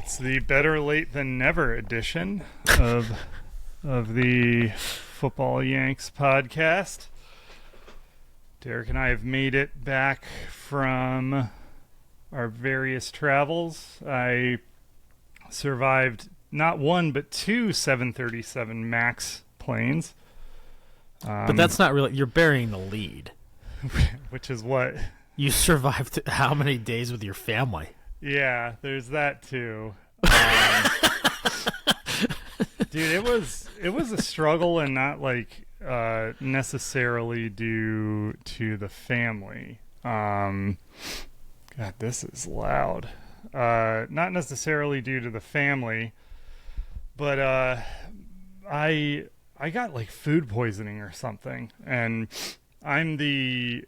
It's the better late than never edition of the Football Yanks podcast. Derek and I have made it back from our various travels. I survived not one but two 737 MAX planes. But that's not really... You're burying the lead. Which is what? You survived how many days with your family? Yeah, there's that too. Dude, it was a struggle, and not like necessarily due to the family. God, this is loud. Not necessarily due to the family, but I got like food poisoning or something, and I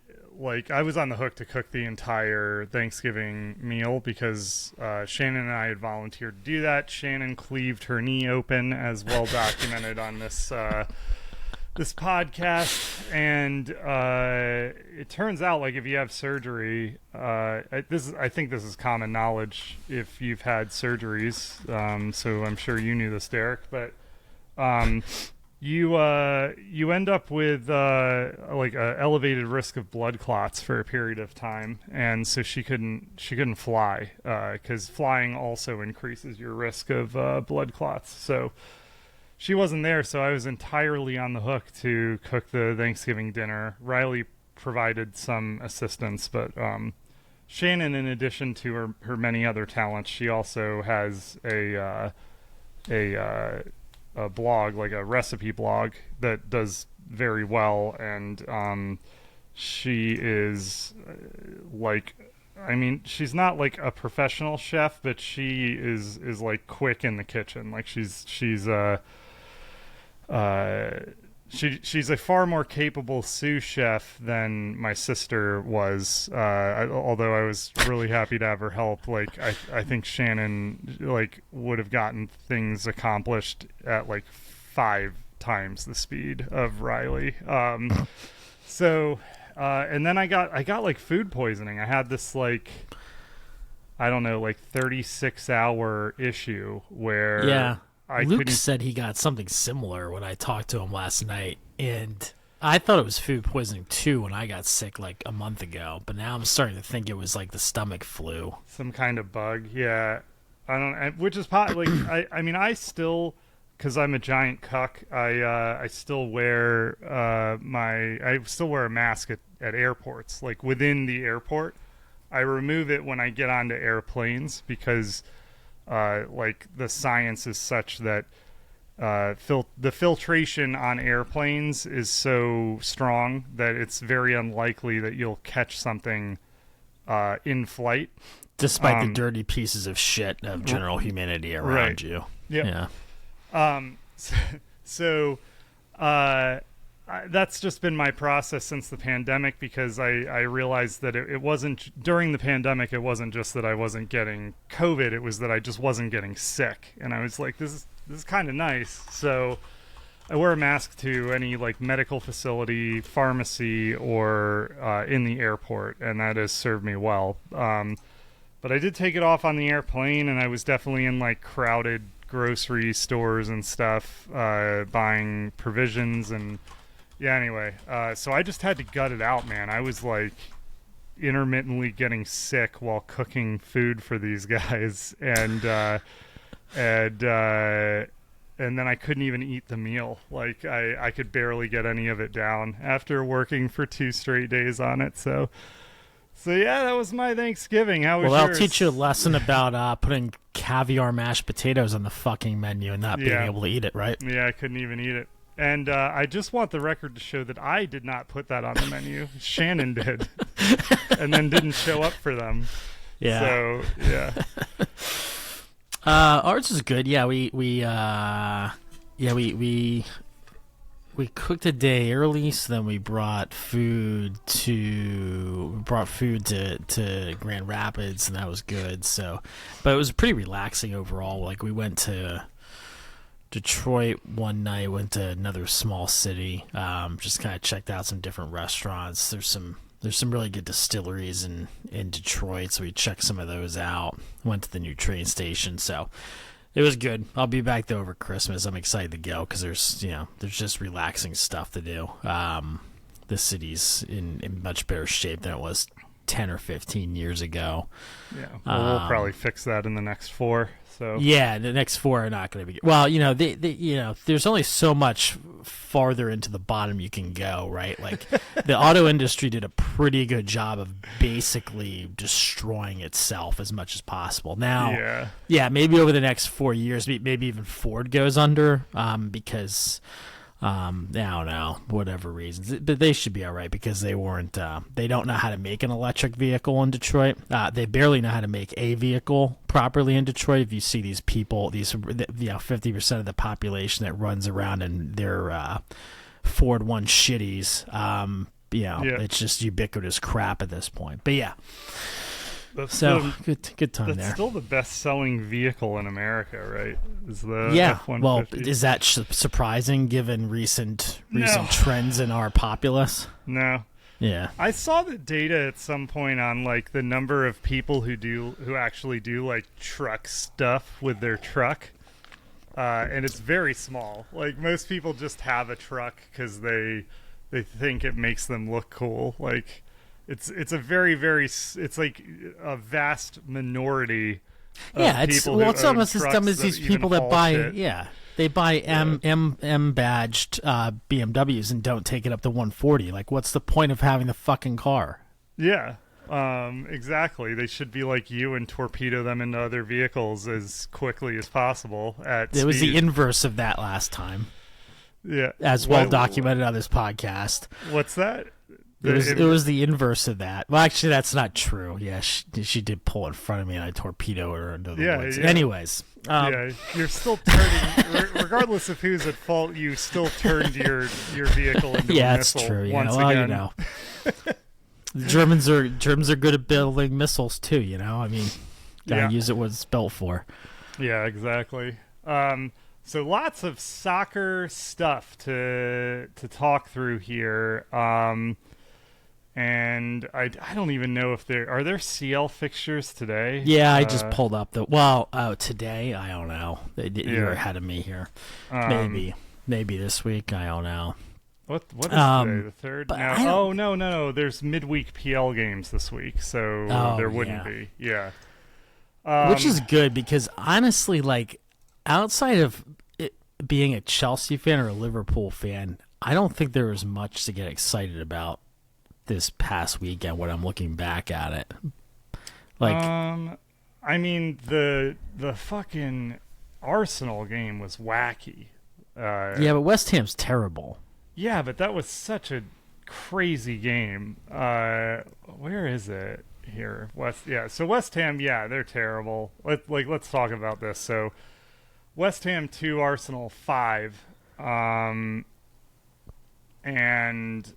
was on the hook to cook the entire Thanksgiving meal because Shannon and I had volunteered to do that. Shannon cleaved her knee open, as well documented on this podcast, and it turns out, like, if you have surgery, I think this is common knowledge if you've had surgeries. So I'm sure you knew this, Derek, but you end up with like a elevated risk of blood clots for a period of time, and so she couldn't fly because flying also increases your risk of blood clots. So she wasn't there, so I was entirely on the hook to cook the Thanksgiving dinner. Riley provided some assistance, but Shannon, in addition to her many other talents, she also has a blog, like a recipe blog, that does very well, and she is she's not like a professional chef, but she is like quick in the kitchen. Like she's a far more capable sous chef than my sister was, although I was really happy to have her help. Like I think Shannon would have gotten things accomplished at like 5 times the speed of Riley. And then I got like food poisoning. I had this 36-hour issue where Luke said he got something similar when I talked to him last night, and I thought it was food poisoning too when I got sick like a month ago, but now I'm starting to think it was like the stomach flu. Some kind of bug, yeah. I don't, which is I still, because I'm a giant cuck, I still wear a mask at airports, like within the airport. I remove it when I get onto airplanes because the science is such that the filtration on airplanes is so strong that it's very unlikely that you'll catch something in flight, despite the dirty pieces of shit of general humanity around you. Yep. Yeah. That's just been my process since the pandemic, because I realized that it wasn't during the pandemic. It wasn't just that I wasn't getting COVID; it was that I just wasn't getting sick. And I was like, "This is kind of nice." So I wear a mask to any like medical facility, pharmacy, or in the airport, and that has served me well. But I did take it off on the airplane, and I was definitely in like crowded grocery stores and stuff, buying provisions and. Yeah, anyway, so I just had to gut it out, man. I was like intermittently getting sick while cooking food for these guys, and then I couldn't even eat the meal. Like I could barely get any of it down after working for 2 straight days on it. So yeah, that was my Thanksgiving. How was yours? Well, I'll teach you a lesson about putting caviar mashed potatoes on the fucking menu and not being able to eat it, right? Yeah, I couldn't even eat it. And I just want the record to show that I did not put that on the menu. Shannon did, and then didn't show up for them. Yeah. So yeah. Ours is good. Yeah, we cooked a day early, so then we brought food to Grand Rapids, and that was good. So, but it was pretty relaxing overall. Like we went to Detroit one night, went to another small city, just kind of checked out some different restaurants. There's some There's some really good distilleries in Detroit, so we checked some of those out. Went to the new train station, so it was good. I'll be back there over Christmas. I'm excited to go because there's just relaxing stuff to do. The city's in much better shape than it was 10 or 15 years ago. Yeah, well, we'll probably fix that in the next 4. So yeah, the next 4 are not going to be. Well, there's only so much farther into the bottom you can go, right? Like the auto industry did a pretty good job of basically destroying itself as much as possible. Now, yeah, maybe over the next 4 years, maybe even Ford goes under because. I don't know, whatever reasons, but they should be all right because they weren't. They don't know how to make an electric vehicle in Detroit. They barely know how to make a vehicle properly in Detroit. If you see these people, 50% of the population that runs around in their Ford One shitties, it's just ubiquitous crap at this point. But yeah. Good time there. That's still the best-selling vehicle in America, right? Is the F-150. Well, is that surprising given recent trends in our populace? No. Yeah. I saw the data at some point on like the number of people who actually do like truck stuff with their truck, and it's very small. Like most people just have a truck because they think it makes them look cool. Like. It's a very, very, it's like a vast minority of people it's almost as dumb as these people that buy, they buy M badged BMWs and don't take it up to 140. Like, what's the point of having the fucking car? Yeah, exactly. They should be like you and torpedo them into other vehicles as quickly as possible at speed. It was the inverse of that last time. Yeah. As well documented on this podcast. What's that? It was the inverse of that. Well, actually, that's not true. Yeah, she did pull in front of me, and I torpedoed her into the woods. Yeah. Anyways. You're still turning, regardless of who's at fault, you still turned your vehicle into a missile. It's true. Once again. The Germans are good at building missiles, too, I mean, gotta use it what it's built for. Yeah, exactly. So lots of soccer stuff to talk through here. And I don't even know if are there CL fixtures today? Yeah, I just pulled up today. I don't know. You're ahead of me here. Maybe this week. I don't know. What is today? The 3rd? No. There's midweek PL games this week, so there wouldn't be. Yeah. Which is good because honestly, like outside of it being a Chelsea fan or a Liverpool fan, I don't think there was much to get excited about this past weekend when I'm looking back at it. Like I mean the fucking Arsenal game was wacky. But West Ham's terrible. Yeah, but that was such a crazy game. Where is it here? So West Ham, they're terrible. Let's talk about this. So West Ham 2, Arsenal 5. And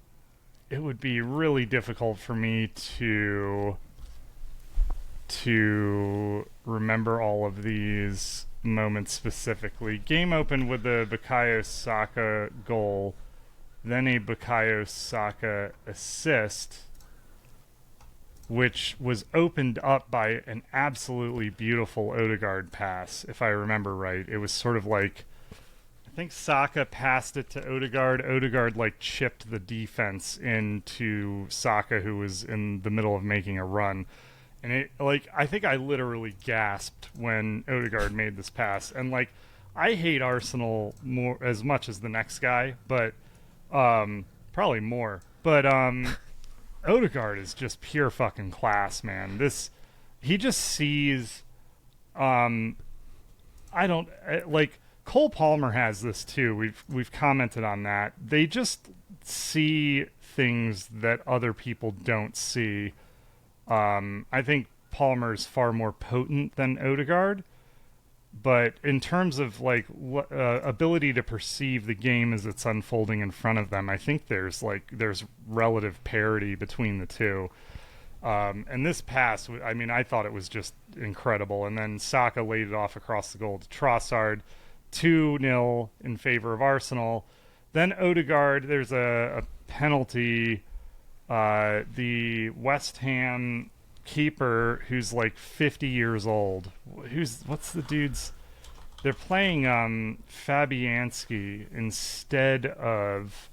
it would be really difficult for me to remember all of these moments specifically. Game opened with the Bukayo Saka goal, then a Bukayo Saka assist, which was opened up by an absolutely beautiful Odegaard pass, if I remember right. It was sort of like, I think Saka passed it to Odegaard. Odegaard chipped the defense into Saka, who was in the middle of making a run. And it I think I literally gasped when Odegaard made this pass. And I hate Arsenal more as much as the next guy, but probably more. But Odegaard is just pure fucking class, man. He just sees Cole Palmer has this too. We've commented on that. They just see things that other people don't see. I think Palmer's far more potent than Odegaard, but in terms of ability to perceive the game as it's unfolding in front of them, I think there's relative parity between the two. And this pass, I mean, I thought it was just incredible. And then Saka laid it off across the goal to Trossard. 2-0 in favor of Arsenal. Then Odegaard, there's a penalty the West Ham keeper who's like 50 years old. What's the dude's? They're playing Fabianski instead of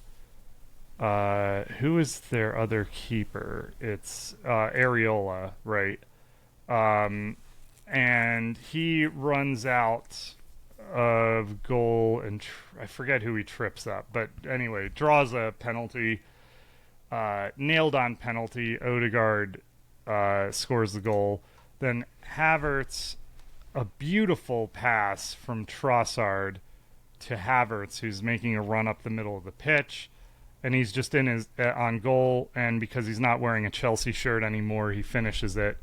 who is their other keeper? It's Areola, right? And he runs out of goal and I forget who he trips up, but anyway, draws a penalty. Nailed on penalty. Odegaard scores the goal. Then Havertz, a beautiful pass from Trossard to Havertz, who's making a run up the middle of the pitch, and he's just in his on goal. And because he's not wearing a Chelsea shirt anymore, he finishes it.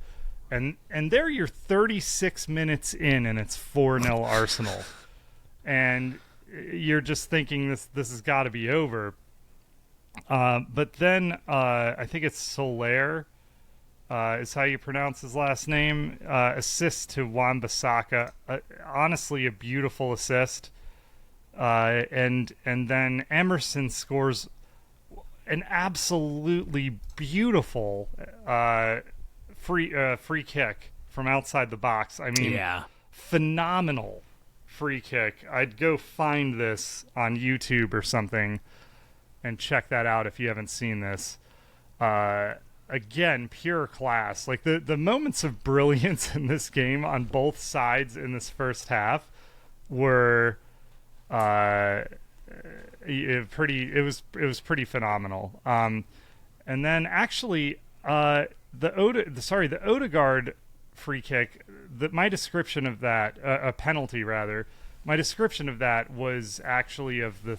And there you're 36 minutes in, and it's 4-0 Arsenal, and you're just thinking this has got to be over. But then I think it's Soler is how you pronounce his last name. Assist to Wan-Bissaka. Honestly, a beautiful assist. And then Emerson scores an absolutely beautiful free kick from outside the box. I mean, phenomenal free kick. I'd go find this on YouTube or something and check that out if you haven't seen this. Again, pure class. Like the moments of brilliance in this game on both sides in this first half were it was pretty phenomenal. And then actually the Odegaard free kick, my description of that, a penalty rather, my description of that was actually of the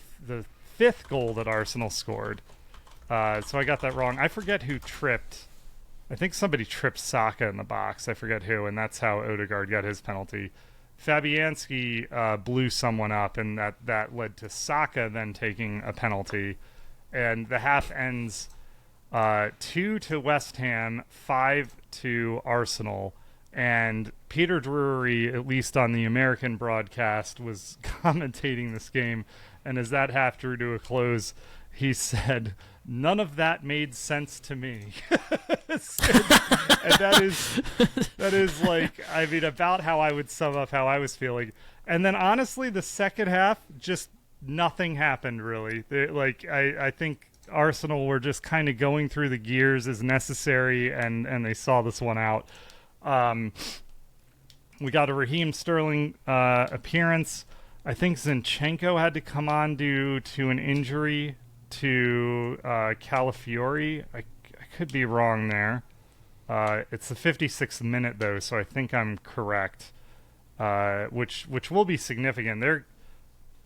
fifth goal that Arsenal scored. So I got that wrong. I forget who tripped. I think somebody tripped Saka in the box. I forget who, and that's how Odegaard got his penalty. Fabianski blew someone up, and that led to Saka then taking a penalty. And the half ends 2 to West Ham, 5 to Arsenal. And Peter Drury, at least on the American broadcast, was commentating this game. And as that half drew to a close, he said, "None of that made sense to me." And that is like, I mean, about how I would sum up how I was feeling. And then honestly, the second half, just nothing happened really. I think Arsenal were just kind of going through the gears as necessary, and they saw this one out. We got a Raheem Sterling appearance. I think Zinchenko had to come on due to an injury to Calafiori. I could be wrong there. It's the 56th minute though, so I think I'm correct. Which will be significant.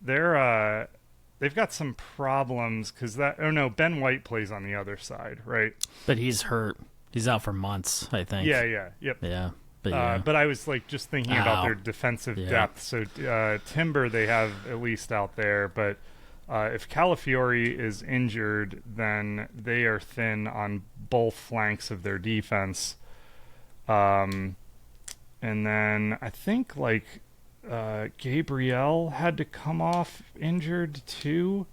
They've got some problems because Ben White plays on the other side, right? But he's hurt. He's out for months, I think. Yep. Yeah. But I was like just thinking about their defensive depth. So Timber they have at least out there, but if Calafiori is injured, then they are thin on both flanks of their defense. And then I think Gabriel had to come off injured too.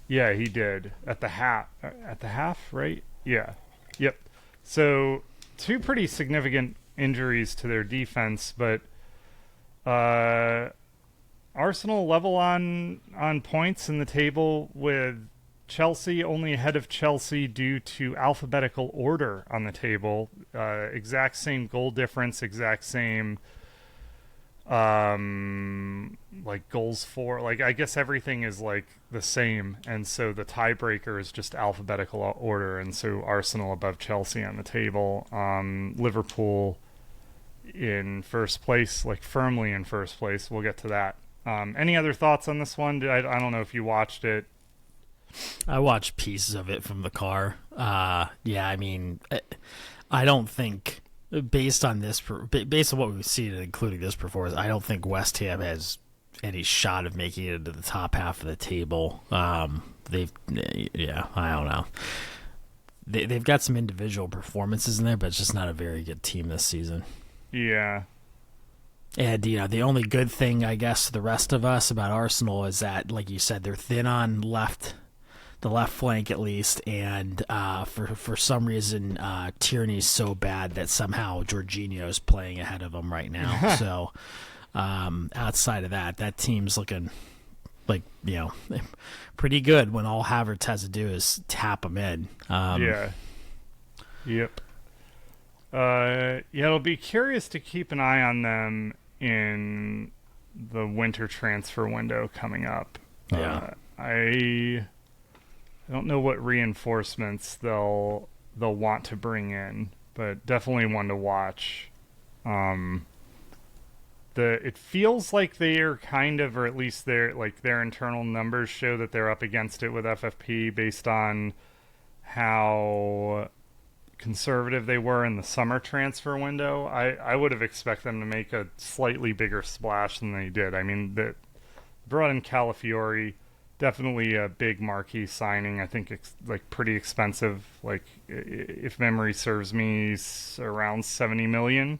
Yeah, he did at the half, right? Yeah. Yep. So 2 pretty significant injuries to their defense, but Arsenal level on points in the table with Chelsea, only ahead of Chelsea due to alphabetical order on the table. Exact same goal difference, exact same goals for. I guess everything is the same, and so the tiebreaker is just alphabetical order, and so Arsenal above Chelsea on the table. Liverpool in first place, firmly in first place. We'll get to that. Any other thoughts on this one? I don't know if you watched it. I watched pieces of it from the car. I mean, I don't think, based on what we've seen, including this performance, I don't think West Ham has any shot of making it into the top half of the table. I don't know. They've got some individual performances in there, but it's just not a very good team this season. Yeah. And, the only good thing, I guess, to the rest of us about Arsenal is that, like you said, they're thin on left the left flank at least, and for some reason Tierney's so bad that somehow Jorginho's playing ahead of him right now. So outside of that team's looking like, pretty good when all Havertz has to do is tap him in. Yeah. Yep. It'll be curious to keep an eye on them in the winter transfer window coming up. Yeah. I don't know what reinforcements they'll want to bring in, but definitely one to watch. It feels like they're kind of, or at least their internal numbers show that they're up against it with FFP based on how conservative they were in the summer transfer window. I would have expected them to make a slightly bigger splash than they did. I mean, they brought in Calafiori, definitely a big marquee signing. I think it's pretty expensive. If memory serves me, around 70 million.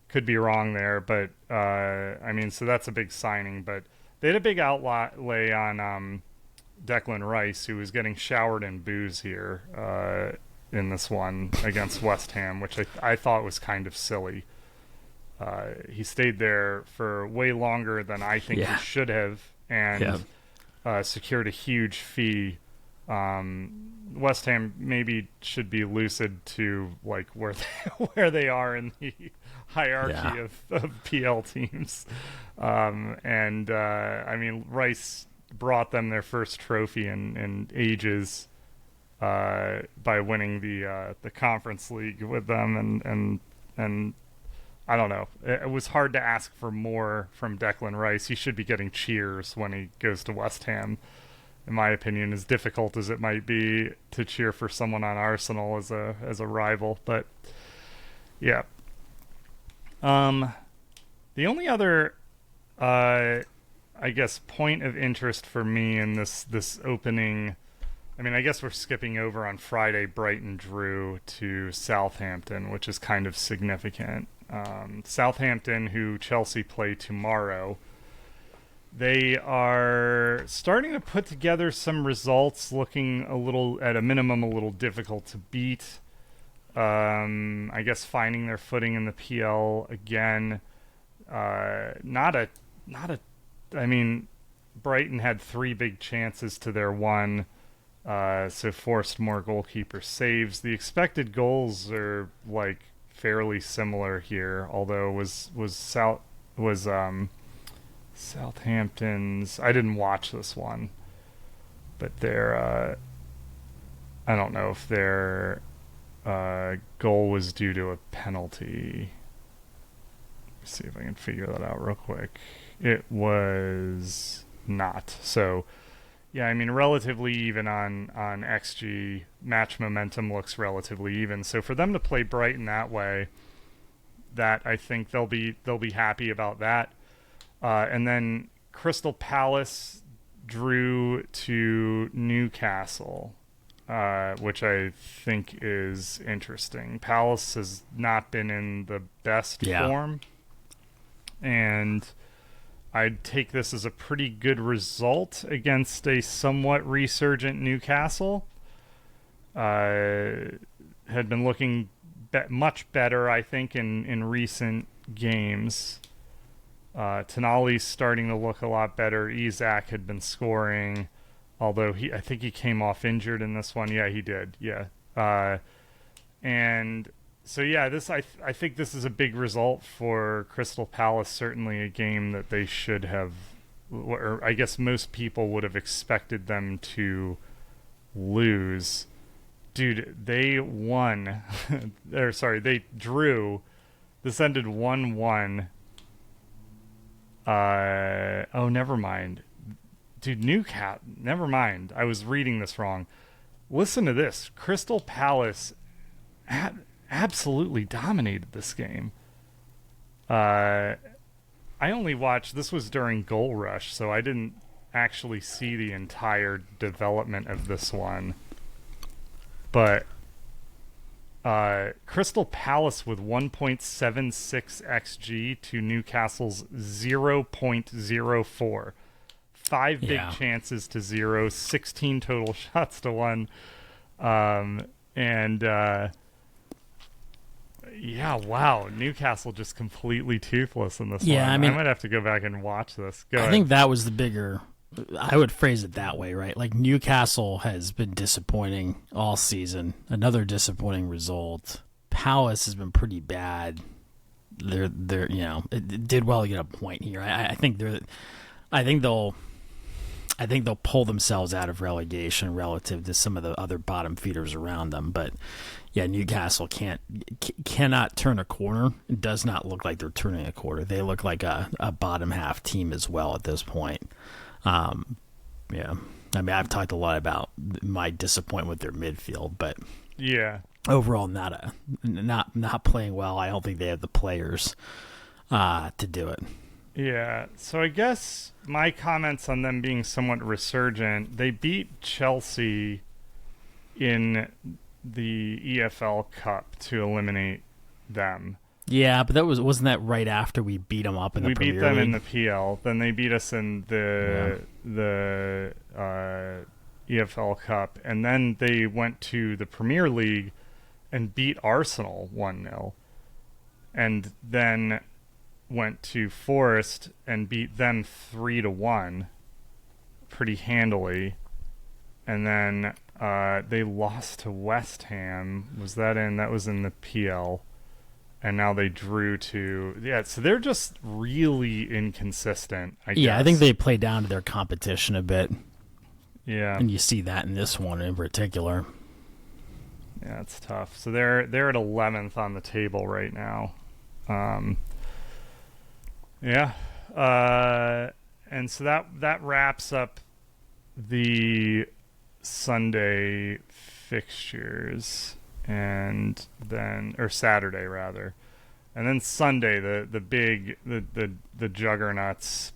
Could be wrong there, but so that's a big signing. But they had a big outlay on Declan Rice, who was getting showered in booze here in this one against West Ham, which I thought was kind of silly. He stayed there for way longer than I think he should have, and secured a huge fee. West Ham maybe should be lucid to where they are in the hierarchy of PL teams. Rice brought them their first trophy in ages by winning the Conference League with them, and I don't know. It was hard to ask for more from Declan Rice. He should be getting cheers when he goes to West Ham. In my opinion, as difficult as it might be to cheer for someone on Arsenal as a rival, but yeah. The only other, I guess, point of interest for me in this opening, I guess we're skipping over on Friday. Brighton drew to Southampton, which is kind of significant. Southampton, who Chelsea play tomorrow. They are starting to put together some results, looking at a minimum, a little difficult to beat. I guess finding their footing in the PL again. Brighton had 3 big chances to their 1, so forced more goalkeeper saves. The expected goals are fairly similar here, although Southampton's, I didn't watch this one, but their I don't know if their goal was due to a penalty. Let's see if I can figure that out real quick. It was not. So yeah, relatively even on XG. Match momentum looks relatively even. So for them to play Brighton that way, that I think they'll be happy about that. And then Crystal Palace drew to Newcastle, which I think is interesting. Palace has not been in the best form, and I'd take this as a pretty good result against a somewhat resurgent Newcastle. Had been looking much better, I think, in recent games. Tonali's starting to look a lot better. Isak had been scoring, although I think he came off injured in this one. Yeah, he did. Yeah. And so yeah, I think this is a big result for Crystal Palace. Certainly a game that they should have, or I guess most people would have expected them to lose. Dude, they won. They drew. This ended 1-1. Never mind. Dude, Newcastle, never mind. I was reading this wrong. Listen to this. Crystal Palace absolutely dominated this game. I only watched, this was during Goal Rush, so I didn't actually see the entire development of this one. But Crystal Palace with 1.76 XG to Newcastle's 0.04. 5 big chances to 0, 16 total shots to 1. Wow. Newcastle just completely toothless in this one. I mean, I might have to go back and watch this. I think that was the bigger... I would phrase it that way, right? Like, Newcastle has been disappointing all season. Another disappointing result. Palace has been pretty bad. They're it did well to get a point here. I think they'll pull themselves out of relegation relative to some of the other bottom feeders around them. But yeah, Newcastle cannot turn a corner. It does not look like they're turning a corner. They look like a bottom half team as well at this point. I mean, I've talked a lot about my disappointment with their midfield, but overall not playing well. I don't think they have the players to do it. Yeah, so I guess my comments on them being somewhat resurgent, they beat Chelsea in the EFL Cup to eliminate them. Yeah, but wasn't that right after we beat them up in the Premier League? We beat them in the PL. Then they beat us in the EFL Cup, and then they went to the Premier League and beat Arsenal 1-0, and then went to Forest and beat them 3-1 pretty handily, and then they lost to West Ham. That was in the PL. And now they drew to... so they're just really inconsistent, I guess. I think they play down to their competition a bit. Yeah. And you see that in this one in particular. Yeah, it's tough. So they're at 11th on the table right now. And so that wraps up the Sunday fixtures. And then, or Saturday rather, and then Sunday the juggernauts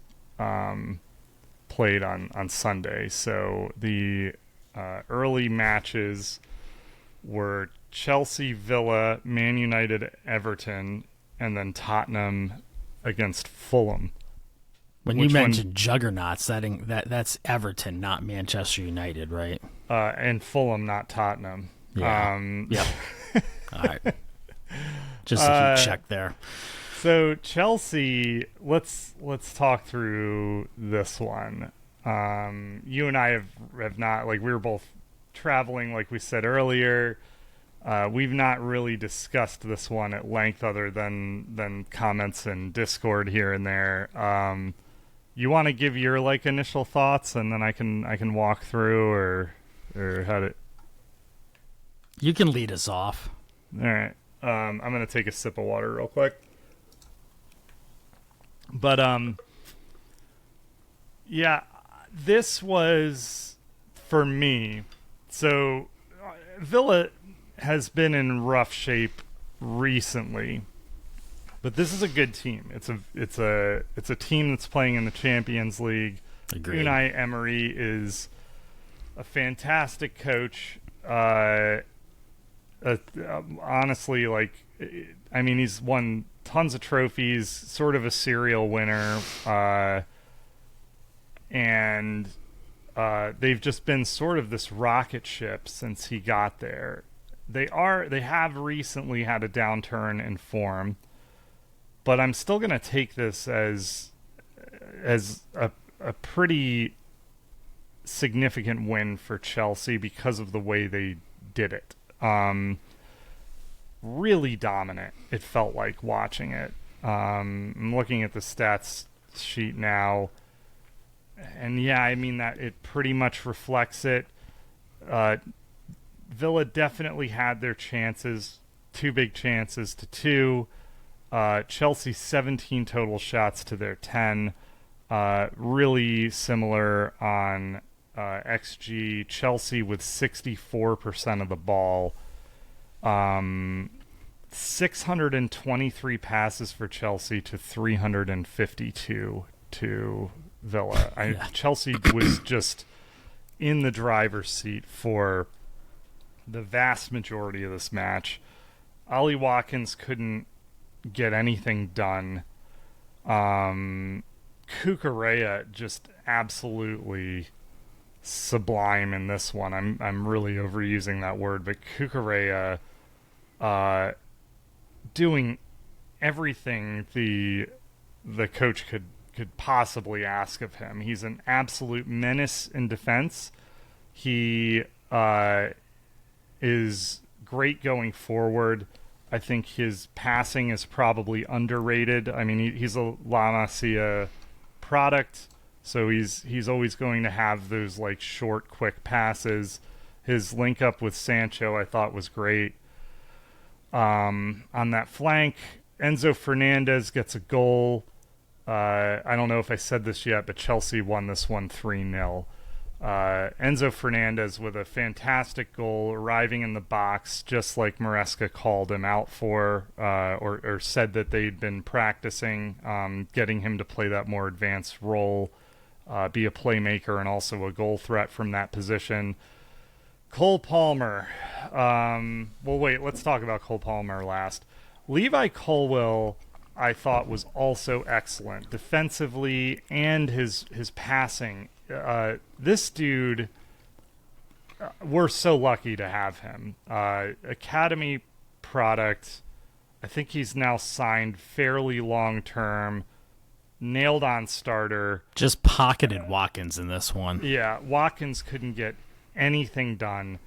played on Sunday. So the early matches were Chelsea, Villa, Man United, Everton, and then Tottenham against Fulham. When you mentioned juggernauts, that's Everton, not Manchester United, right? And Fulham, not Tottenham. Yeah. All right. Just to keep check there. So Chelsea, let's talk through this one. You and I have not, like, we were both traveling, like we said earlier. We've not really discussed this one at length, other than comments in Discord here and there. You want to give your initial thoughts, and then I can walk through, or how to. You can lead us off. All right. I'm going to take a sip of water real quick. But, this was, for me, so Villa has been in rough shape recently, but this is a good team. It's a team that's playing in the Champions League. Agreed. Unai Emery is a fantastic coach. Honestly, he's won tons of trophies, sort of a serial winner, and they've just been sort of this rocket ship since he got there. They have recently had a downturn in form, but I'm still going to take this as a pretty significant win for Chelsea because of the way they did it. Really dominant, it felt like, watching it. I'm looking at the stats sheet now, and that it pretty much reflects it. Villa definitely had their chances, 2 big chances to 2. Chelsea 17 total shots to their 10. Really similar on XG. Chelsea with 64% of the ball. 623 passes for Chelsea to 352 to Villa. Chelsea was just in the driver's seat for the vast majority of this match. Ollie Watkins couldn't get anything done. Cucurella just absolutely sublime in this one. I'm really overusing that word, but Cucurella doing everything the coach could possibly ask of him. He's an absolute menace in defense. He is great going forward. I think his passing is probably underrated. I mean, he's a La Masia product, so he's always going to have those like short, quick passes. His link up with Sancho, I thought, was great. On that flank, Enzo Fernandez gets a goal. I don't know if I said this yet, but Chelsea won this one 3-0. Enzo Fernandez with a fantastic goal, arriving in the box just like Maresca called him out for, or said that they'd been practicing, getting him to play that more advanced role, be a playmaker and also a goal threat from that position. Cole Palmer. Well, wait, let's talk about Cole Palmer last. Levi Colwill, I thought, was also excellent defensively, and his passing. This dude, we're so lucky to have him. Academy product. I think he's now signed fairly long term. Nailed on starter. Just pocketed Watkins in this one. Yeah, Watkins couldn't get anything done,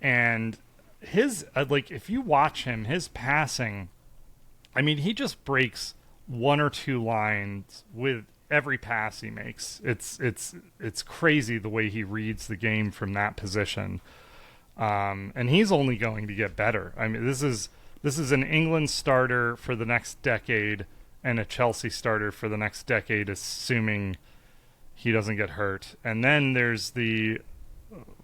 and his if you watch him, his passing, I mean, he just breaks one or two lines with every pass he makes. It's crazy the way he reads the game from that position, and he's only going to get better. I mean, this is an England starter for the next decade and a Chelsea starter for the next decade, assuming he doesn't get hurt. And then there's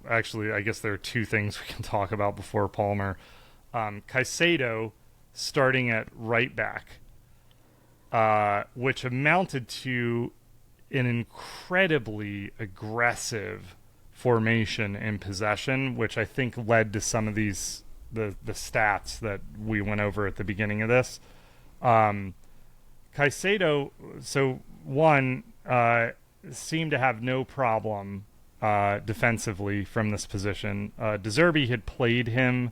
actually, I guess there are two things we can talk about before Palmer. Caicedo starting at right back, which amounted to an incredibly aggressive formation in possession, which I think led to some of the stats that we went over at the beginning of this. Caicedo, seemed to have no problem defensively from this position. De Zerbi had played him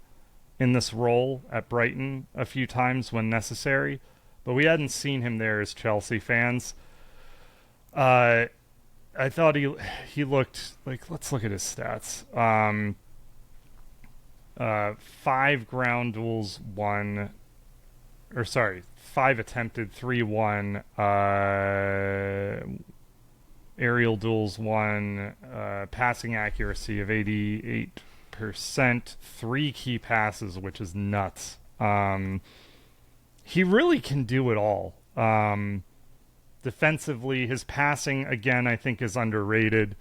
in this role at Brighton a few times when necessary, but we hadn't seen him there as Chelsea fans. I thought he looked like, let's look at his stats. 5 ground duels won, 5 attempted, 3 won. Aerial duels won, passing accuracy of 88%, 3 key passes, which is nuts. He really can do it all. Defensively, his passing, again, I think is underrated.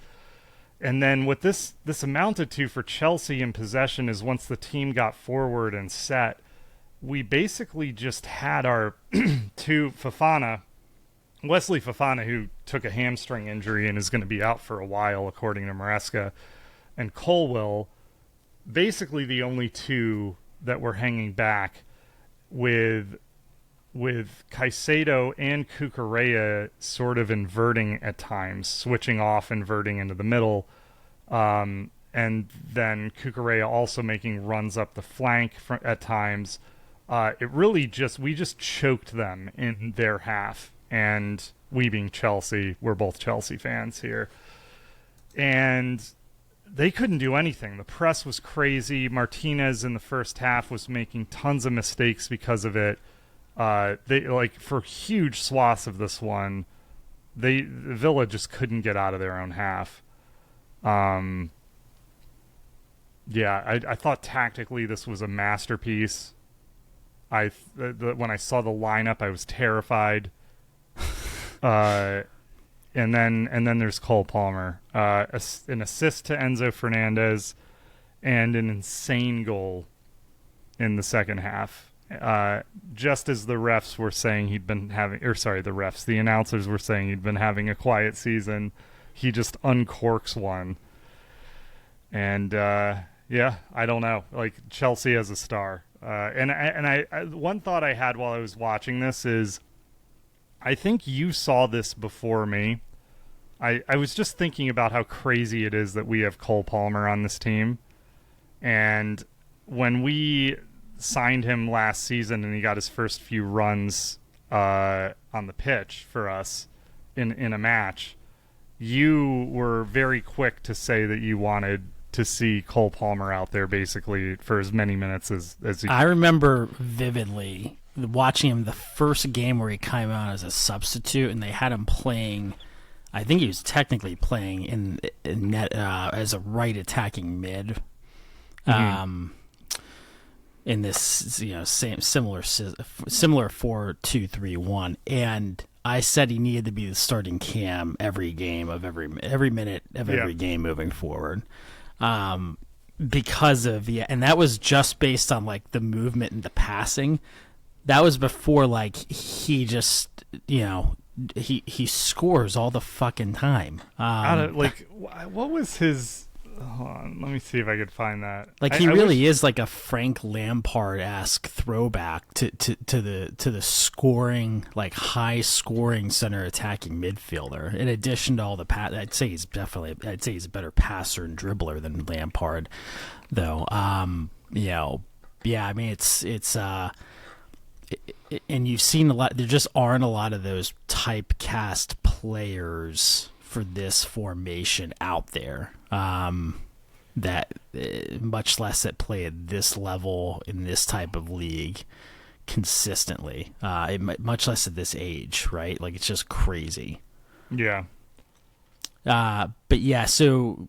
And then what this amounted to for Chelsea in possession is once the team got forward and set, we basically just had our two Wesley Fofana, who took a hamstring injury and is going to be out for a while, according to Maresca, and Colwill, basically the only two that were hanging back, with Caicedo and Cucurella sort of inverting at times, switching off, inverting into the middle, and then Cucurella also making runs up the flank at times. We just choked them in their half. And we being Chelsea, we're both Chelsea fans here. And they couldn't do anything. The press was crazy. Martinez in the first half was making tons of mistakes because of it. They for huge swaths of this one, Villa just couldn't get out of their own half. I thought tactically this was a masterpiece. When I saw the lineup, I was terrified. And then there's Cole Palmer, an assist to Enzo Fernandez, and an insane goal in the second half. Just as the refs were saying the announcers were saying he'd been having a quiet season, he just uncorks one. And I don't know, like Chelsea as a star. And I one thought I had while I was watching this is, I think you saw this before me. I was just thinking about how crazy it is that we have Cole Palmer on this team. And when we signed him last season and he got his first few runs on the pitch for us in a match, you were very quick to say that you wanted to see Cole Palmer out there basically for as many minutes as he. I remember vividly watching him the first game where he came out as a substitute, and they had him playing. I think he was technically playing in net as a right attacking mid. In this similar 4-2-3-1, and I said he needed to be the starting cam every game of every minute of every game moving forward, because of and that was just based on like the movement and the passing. That was before like he just he scores all the fucking time. What was his? Hold on, let me see if I could find that. Like he really is like a Frank Lampard-esque throwback to the scoring, like high scoring center attacking midfielder. In addition to all the I'd say he's a better passer and dribbler than Lampard, though. I mean it's and you've seen a lot. There just aren't a lot of those typecast players for this formation out there, that much less that play at this level in this type of league consistently, much less at this age, right? Like it's just crazy. Yeah. But yeah, so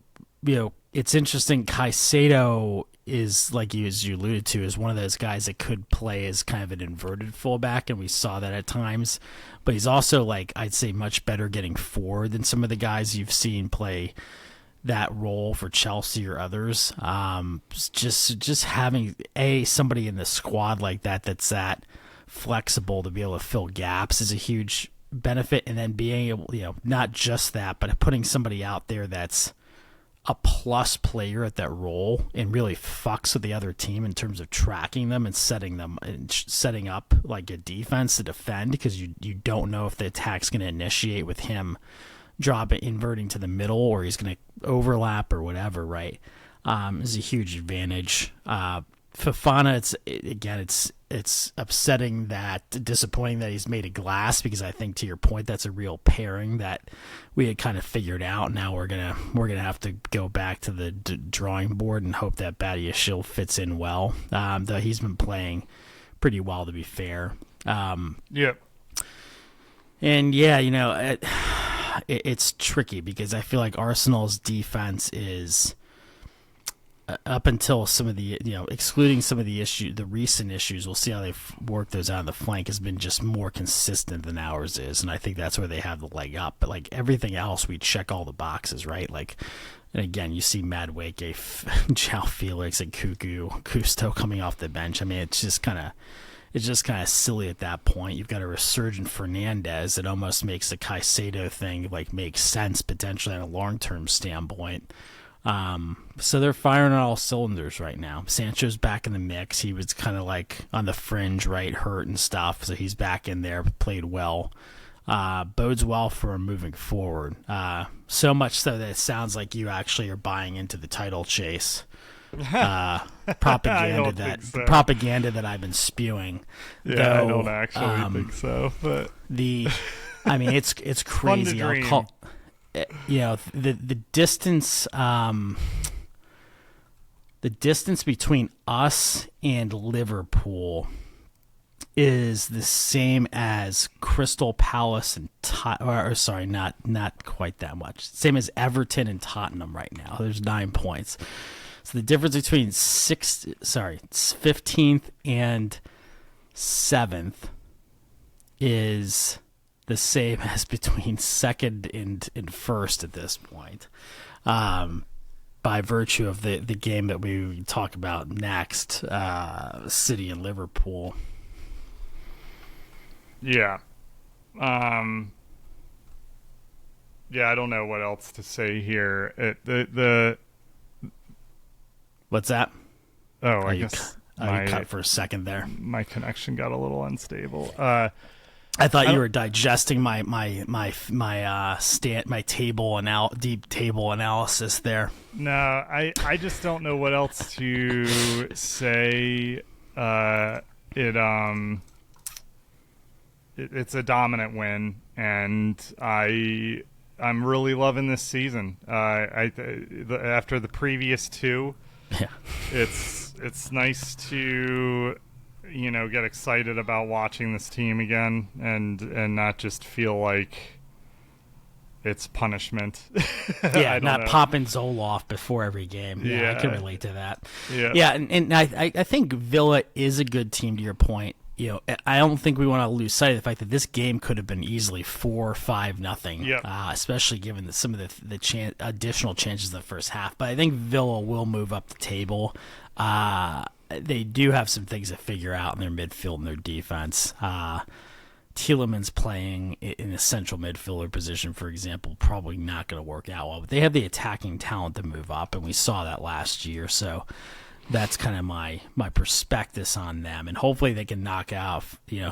it's interesting. Caicedo is, like as you alluded to, is one of those guys that could play as kind of an inverted fullback, and we saw that at times. But he's also, like, I'd say much better getting forward than some of the guys you've seen play that role for Chelsea or others. Just having somebody in the squad like that's that flexible to be able to fill gaps is a huge benefit, and then being able, not just that, but putting somebody out there that's a plus player at that role and really fucks with the other team in terms of tracking them and setting up like a defense to defend, because you don't know if the attack's going to initiate with him inverting to the middle or he's going to overlap or whatever, right? Is a huge advantage. Fofana, it's upsetting, disappointing that he's made a glass, because I think, to your point, that's a real pairing that we had kind of figured out. Now we're gonna have to go back to the drawing board and hope that Badiashile fits in well. Though he's been playing pretty well, to be fair. Yep. And yeah, it's tricky, because I feel like Arsenal's defense is, up until some of the, excluding some of the recent issues, we'll see how they work those out on the flank, has been just more consistent than ours is. And I think that's where they have the leg up. But like everything else, we check all the boxes, right? Like, and again, you see Madueke, João Felix, and Gusto coming off the bench. I mean, it's just kind of silly at that point. You've got a resurgent Fernandez that almost makes the Caicedo thing like make sense potentially on a long-term standpoint. So they're firing on all cylinders right now. Sancho's back in the mix. He was kind of like on the fringe, right, hurt and stuff. So he's back in there, played well. Bodes well for him moving forward. So much so that it sounds like you actually are buying into the title chase. Propaganda that I've been spewing. Yeah, I don't actually think so, but it's crazy. I'll call. The distance, between us and Liverpool is the same as Crystal Palace and not quite that much. Same as Everton and Tottenham right now. There's 9 points. So the difference between 15th and 7th is the same as between second and first at this point, by virtue of the game that we talk about next, City and Liverpool. Yeah. Yeah, I don't know what else to say here. What's that? I guess you cut for a second there. My connection got a little unstable. I thought you were digesting my deep table analysis there. No, I just don't know what else to say. It's a dominant win, and I'm really loving this season. After the previous two, yeah, it's nice to get excited about watching this team again, and not just feel like it's punishment. Yeah, not popping Zoloft before every game. Yeah, I can relate to that. Yeah, and I think Villa is a good team, to your point. I don't think we want to lose sight of the fact that this game could have been easily 4-5-0. Yeah. Especially given some of the additional chances in the first half. But I think Villa will move up the table. They do have some things to figure out in their midfield and their defense. Tielemans playing in a central midfielder position, for example, probably not going to work out well. But they have the attacking talent to move up, and we saw that last year. So that's kind of my perspective on them, and hopefully they can knock out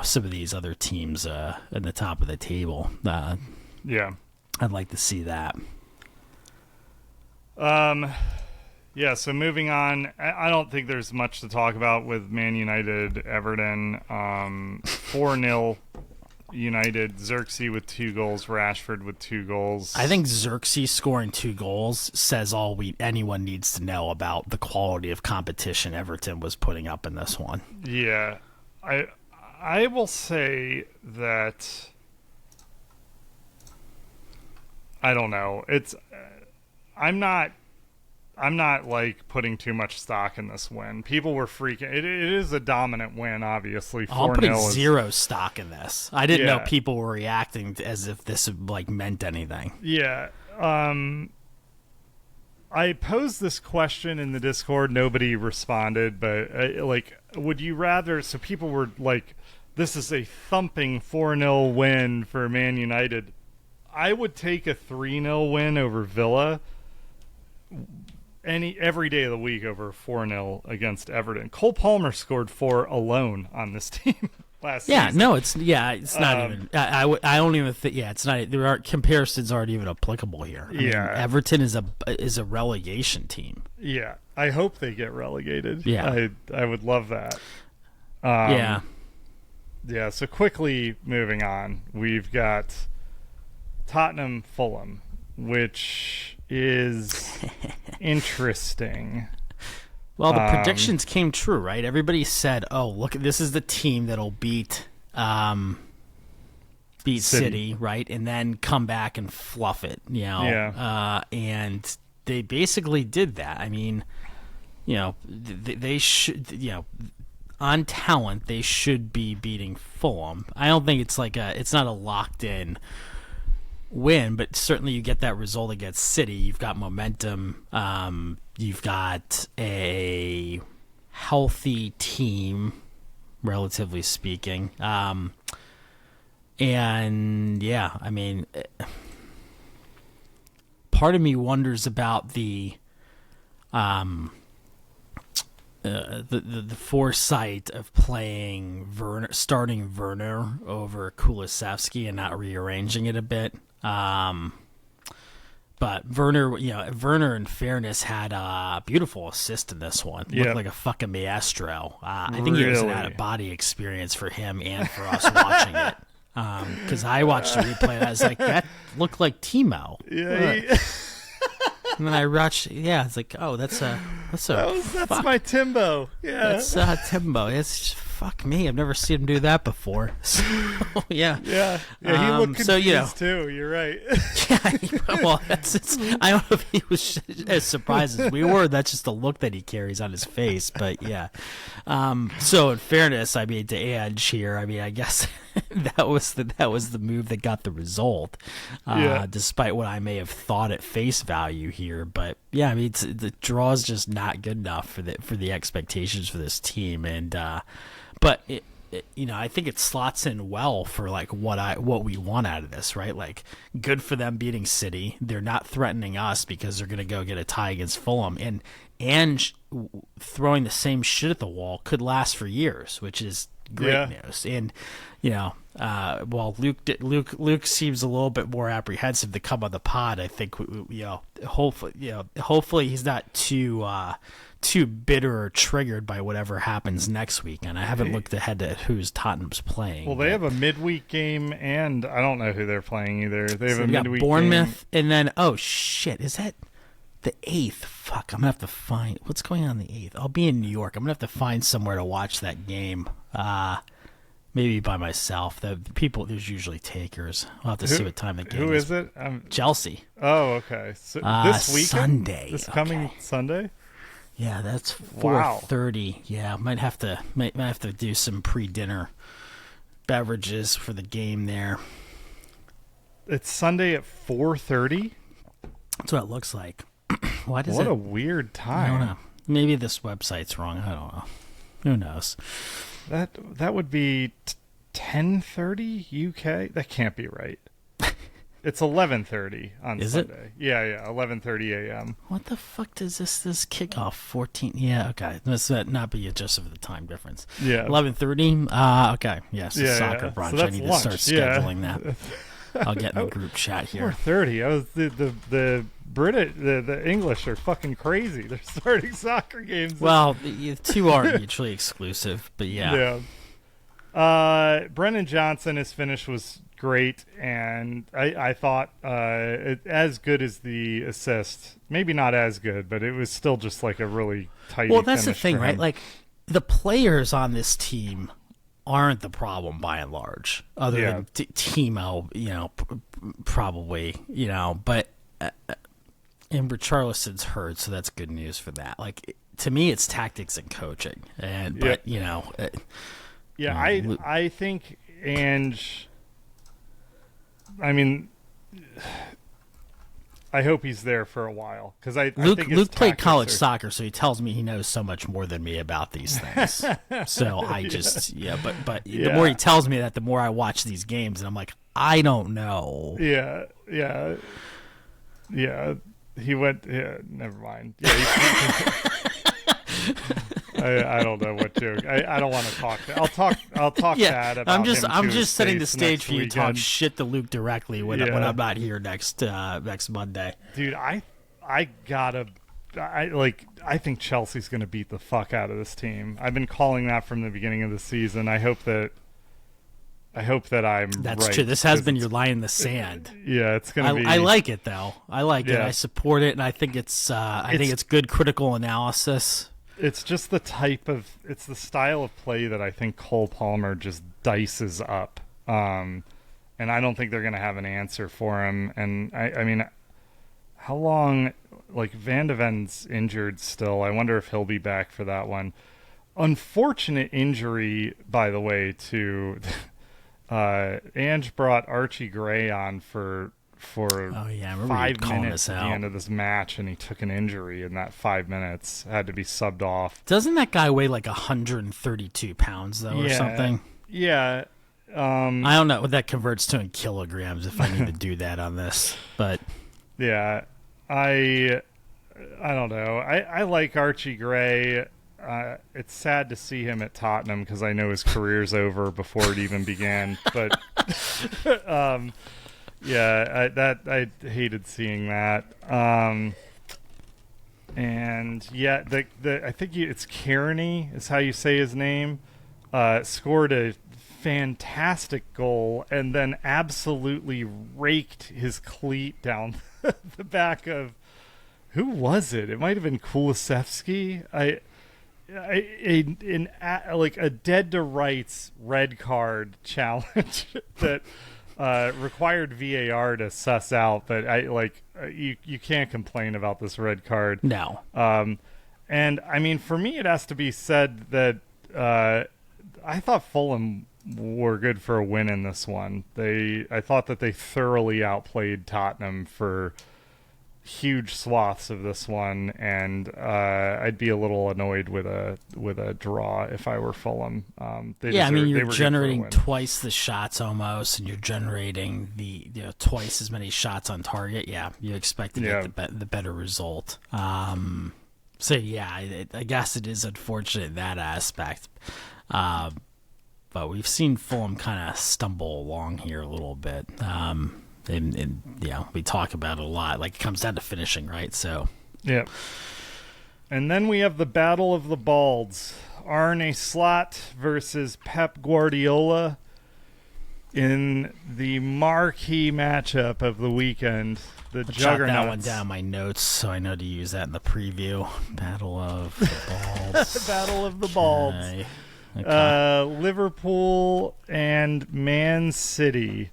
some of these other teams at the top of the table. Yeah, I'd like to see that. Yeah, so moving on, I don't think there's much to talk about with Man United, Everton. 4-0 United, Xerxes with 2 goals, Rashford with 2 goals. I think Xerxes scoring 2 goals says all anyone needs to know about the quality of competition Everton was putting up in this one. Yeah, I will say that I don't know. I'm not like putting too much stock in this win. People were freaking. It is a dominant win, obviously. 4-0 I'm putting zero stock in this. I didn't know people were reacting as if this meant anything. Yeah. I posed this question in the Discord. Nobody responded, but would you rather? So people were like, "This is a thumping 4-0 win for Man United." I would take a 3-0 win over Villa every day of the week over 4-0 against Everton. Cole Palmer scored 4 alone on this team last season. No, it's not even. I don't even think. Yeah, it's not. There aren't comparisons aren't even applicable here. I mean, Everton is a relegation team. Yeah, I hope they get relegated. Yeah, I would love that. Yeah. So quickly moving on, we've got Tottenham Fulham, which is interesting. Well, the predictions came true, right? Everybody said, "Oh, look, this is the team that'll beat City, right? And then come back and fluff it, and they basically did that. I mean, they should, on talent, they should be beating Fulham. I don't think it's not a locked in win, but certainly you get that result against City. You've got momentum. You've got a healthy team, relatively speaking. And yeah, I mean, part of me wonders about the foresight of playing starting Werner over Kulusevski and not rearranging it a bit. But Werner, in fairness, had a beautiful assist in this one. Looked like a fucking maestro. I think it was an out-of-body experience for him and for us watching it. Because I watched the replay and I was like, that looked like Timo. Yeah. And then I watched, it's like, oh, that's my Timbo. Yeah, that's Timbo. It's fuck me. I've never seen him do that before. So, yeah. He looked confused too. You're right. Well, I don't know if he was as surprised as we were. That's just the look that he carries on his face. But yeah. So in fairness, I mean, to Ange here, I mean, I guess that was the move that got the result. Despite what I may have thought at face value here, but yeah, I mean, the draw is just not good enough for the expectations for this team, and but I think it slots in well for like what we want out of this, right? Like, good for them beating City. They're not threatening us because they're going to go get a tie against Fulham, and throwing the same shit at the wall could last for years, which is Great news. And while Luke seems a little bit more apprehensive to come on the pod, I think hopefully he's not too bitter or triggered by whatever happens next week. And I haven't looked ahead to who's Tottenham's playing. Well, they have a midweek game, and I don't know who they're playing either. They have a midweek Bournemouth, game. and then is that the 8th? Fuck, I'm gonna have to find what's going on the 8th. I'll be in New York. I'm gonna have to find somewhere to watch that game. Maybe by myself. There's usually takers. I'll have to see what time the game is. Who is it? Chelsea. Oh, okay. So this weekend? Sunday. This coming Sunday? Yeah, that's 4:30. Yeah, might have to do some pre-dinner beverages for the game there. It's Sunday at 4:30? That's what it looks like. What a weird time. I don't know. Maybe this website's wrong. I don't know. Who knows? That would be 10:30 UK. That can't be right. It's 11:30 on Is Sunday. it? Yeah, 11:30 a.m. What the fuck does this kickoff 14? Yeah, okay. Must not be adjusted for the time difference. Yeah, 11:30. Okay, yes, soccer brunch. So I need lunch. to start scheduling that. I'll get in the group chat here. 4:30. I was the British, the English are fucking crazy. They're starting soccer games. Well, the two aren't mutually exclusive, but yeah. Brennan Johnson, his finish was great, and I thought as good as the assist. Maybe not as good, but it was still just like a really tight. Well, that's the thing, right? Like the players on this team aren't the problem by and large, other than Timo, probably, but and Richarlison's hurt, so that's good news for that. Like to me, it's tactics and coaching, I think Ange. I mean, I hope he's there for a while because I think Luke played college soccer, so he tells me he knows so much more than me about these things. So I just but the more he tells me that, the more I watch these games, and I'm like, I don't know. Yeah. He went. Yeah, never mind. Yeah, I don't know what joke. I don't want to talk. I'll talk bad about I'm him just setting the stage for you to talk weekend. shit to Luke directly when I'm not here next Monday. Dude, I think Chelsea's going to beat the fuck out of this team. I've been calling that from the beginning of the season. I hope that I'm That's right, true. This has been your line in the sand. It's going to be. I like it though. I like it. I support it, and I think it's good critical analysis. It's just it's the style of play that I think Cole Palmer just dices up. And I don't think they're going to have an answer for him. And I mean, how long, like Van de Ven's injured still. I wonder if he'll be back for that one. Unfortunate injury, by the way, to Ange brought Archie Gray on for 5 minutes at the end of this match, and he took an injury in that 5 minutes, had to be subbed off. Doesn't that guy weigh like 132 pounds though, or something? Yeah. I don't know what that converts to in kilograms if I need to do that on this, but yeah, I don't know. I like Archie Gray. It's sad to see him at Tottenham because I know his career's over before it even began. But I hated seeing that. And yeah, I think it's Kearney is how you say his name. Scored a fantastic goal and then absolutely raked his cleat down the back of, who was it? It might have been Kulusevski. Like a dead to rights red card challenge that required VAR to suss out, but you can't complain about this red card. No. And I mean, for me, it has to be said that I thought Fulham were good for a win in this one. I thought that they thoroughly outplayed Tottenham for huge swaths of this one, and I'd be a little annoyed with a draw if I were Fulham. You're generating twice the shots almost, and you're generating twice as many shots on target. Yeah, you expect to get the better result. I guess it is unfortunate in that aspect. but we've seen Fulham kind of stumble along here a little bit. And we talk about it a lot. Like, it comes down to finishing, right? So, yeah. And then we have the Battle of the Balds. Arne Slot versus Pep Guardiola in the marquee matchup of the weekend. The jot that one down in my notes so I know to use that in the preview. Battle of the Balds. Battle of the Balds. Okay. Liverpool and Man City.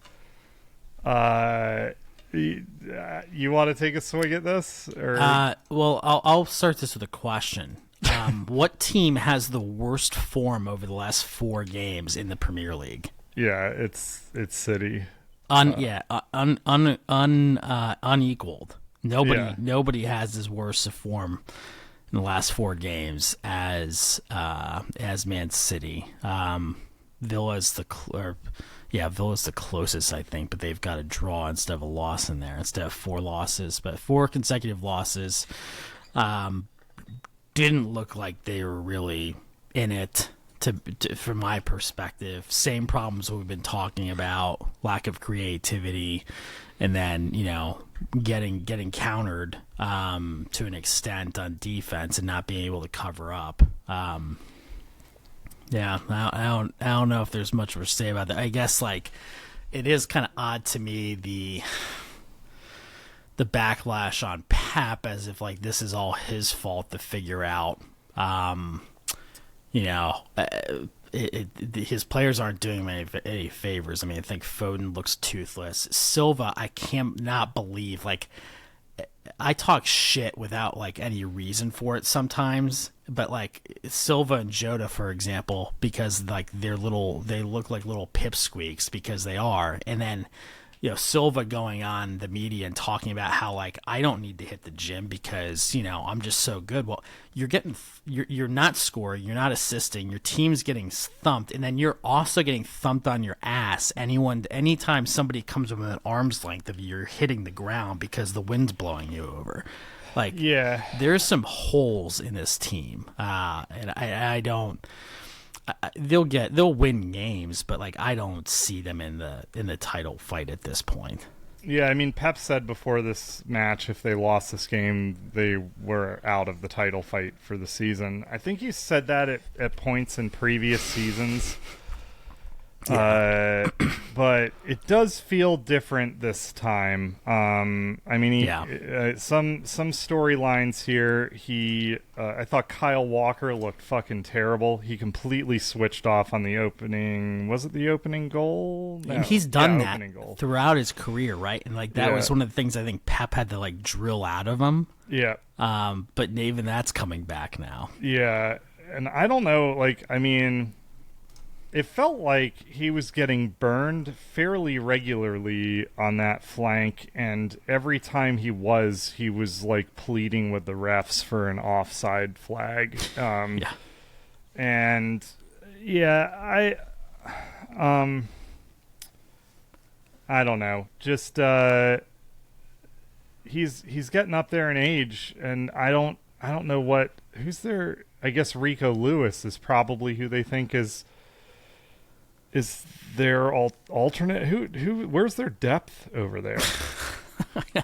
You want to take a swing at this? Or? Well, I'll start this with a question. What team has the worst form over the last 4 games in the Premier League? Yeah, it's City. Unequaled. Nobody has as worse a form in the last 4 games as Man City. Villa's the closest, I think, but they've got a draw instead of a loss in there, instead of 4 losses. But 4 consecutive losses didn't look like they were really in it, from my perspective. Same problems we've been talking about, lack of creativity, and then, getting countered to an extent on defense and not being able to cover up. Yeah, I don't know if there's much to say about that. I guess, like, it is kind of odd to me, the backlash on Pep, as if, like, this is all his fault to figure out. His players aren't doing him any favors. I mean, I think Foden looks toothless. Silva, I can't not believe, like, I talk shit without, like, any reason for it sometimes, but, like, Silva and Jota, for example, because, like, they look like little pipsqueaks, because they are, and then, Silva going on the media and talking about how, like, I don't need to hit the gym because, I'm just so good. Well, you're not scoring, you're not assisting, your team's getting thumped, and then you're also getting thumped on your ass. Anytime somebody comes within an arm's length of you, you're hitting the ground because the wind's blowing you over. Like, yeah, there's some holes in this team, and I don't. They'll win games, but, like, I don't see them in the title fight at this point. Yeah, I mean, Pep said before this match, if they lost this game, they were out of the title fight for the season. I think he said that at points in previous seasons. Yeah. But it does feel different this time. I mean, some storylines here. I thought Kyle Walker looked fucking terrible. He completely switched off on the opening. Was it the opening goal? No. And he's done that throughout his career, right? And, like, that was one of the things I think Pep had to, like, drill out of him. Yeah. But even that's coming back now. Yeah, and I don't know. Like, I mean, it felt like he was getting burned fairly regularly on that flank, and every time he was like pleading with the refs for an offside flag. And I don't know. Just he's getting up there in age, and I don't know who's there. I guess Rico Lewis is probably who they think is their alternate? Who? Where's their depth over there?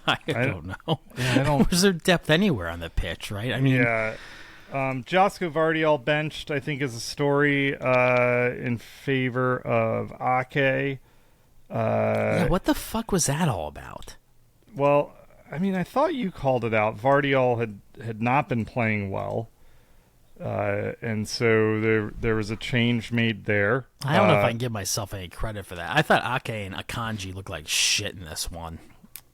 I don't know. Yeah, Where's their depth anywhere on the pitch, right? I mean, yeah. Josko Gvardiol benched, I think, is a story in favor of Ake. What the fuck was that all about? Well, I mean, I thought you called it out. Gvardiol had not been playing well. And so there was a change made there. I don't know if I can give myself any credit for that. I thought Ake and Akanji looked like shit in this one.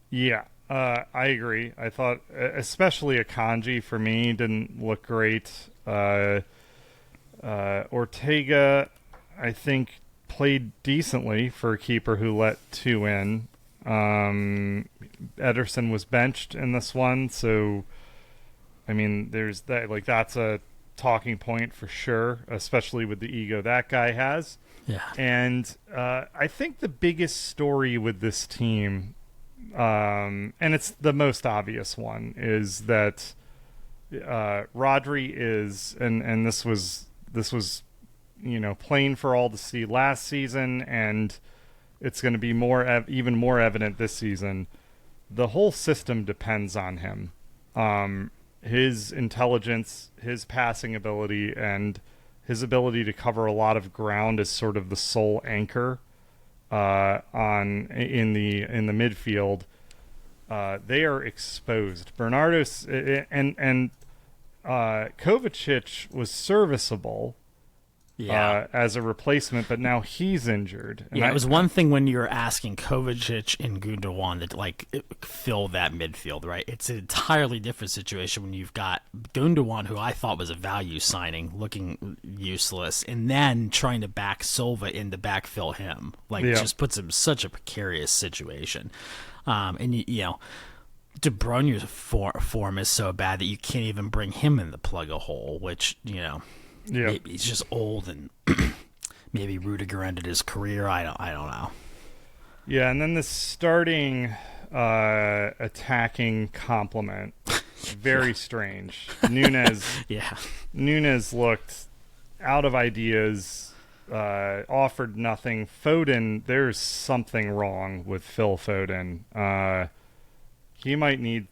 Yeah, I agree. I thought especially Akanji, for me, didn't look great. Ortega, I think, played decently for a keeper who let 2 in. Ederson was benched in this one, so, I mean, there's that. Like, that's a talking point for sure, especially with the ego that guy has. Yeah. And I think the biggest story with this team, and it's the most obvious one, is that Rodri is, and this was plain for all to see last season, and it's going to be even more evident this season. The whole system depends on him. His intelligence, his passing ability, and his ability to cover a lot of ground is sort of the sole anchor in the midfield. They are exposed. Bernardo's and Kovacic was serviceable as a replacement, but now he's injured. And it was one thing when you're asking Kovacic and Gundogan to fill that midfield, right? It's an entirely different situation when you've got Gundogan, who I thought was a value signing, looking useless, and then trying to back Silva in to backfill him. Just puts him in such a precarious situation. And De Bruyne's form is so bad that you can't even bring him in to plug a hole, which, maybe he's just old and maybe Rudiger ended his career. I don't know. Yeah, and then the starting attacking complement, very strange. Nunez looked out of ideas, offered nothing. Foden, there's something wrong with Phil Foden. He might need,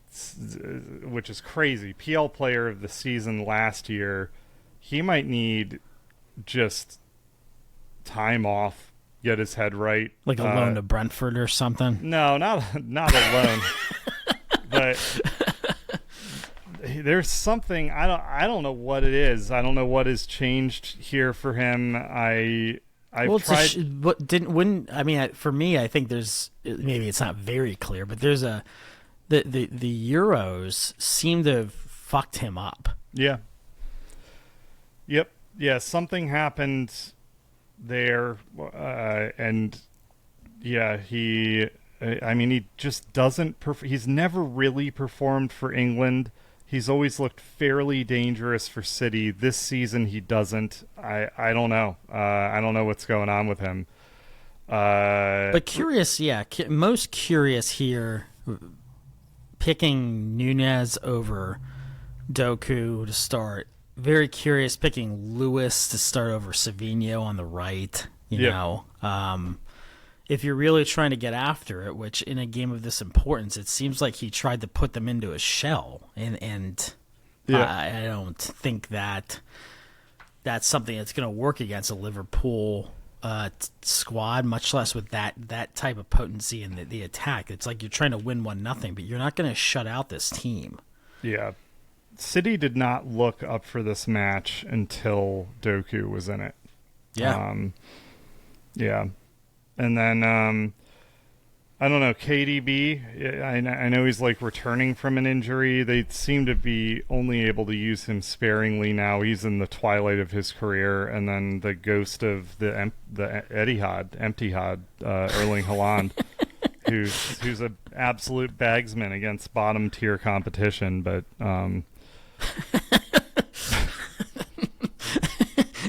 which is crazy, PL player of the season last year. He might need just time off, get his head right. Like a loan to Brentford or something? No, not a loan. But there's something, I don't know what it is. I don't know what has changed here for him. For me, I think there's, maybe it's not very clear, but there's the Euros seem to have fucked him up. Yeah. Yep. Yeah, something happened there, and yeah, he just doesn't. He's never really performed for England. He's always looked fairly dangerous for City. This season, he doesn't. I don't know. I don't know what's going on with him. But curious, most curious here. Picking Nunez over Doku to start. Very curious picking Lewis to start over Savinho on the right. You know, if you're really trying to get after it, which in a game of this importance, it seems like he tried to put them into a shell, and I don't think that that's something that's going to work against a Liverpool squad, much less with that type of potency in the attack. It's like you're trying to win 1-0, but you're not going to shut out this team. Yeah. City did not look up for this match until Doku was in it. Yeah. And then, I don't know, KDB, I know he's returning from an injury. They seem to be only able to use him sparingly now. He's in the twilight of his career. And then the ghost of the Etihad, Erling Haaland, who's an absolute bagsman against bottom tier competition, but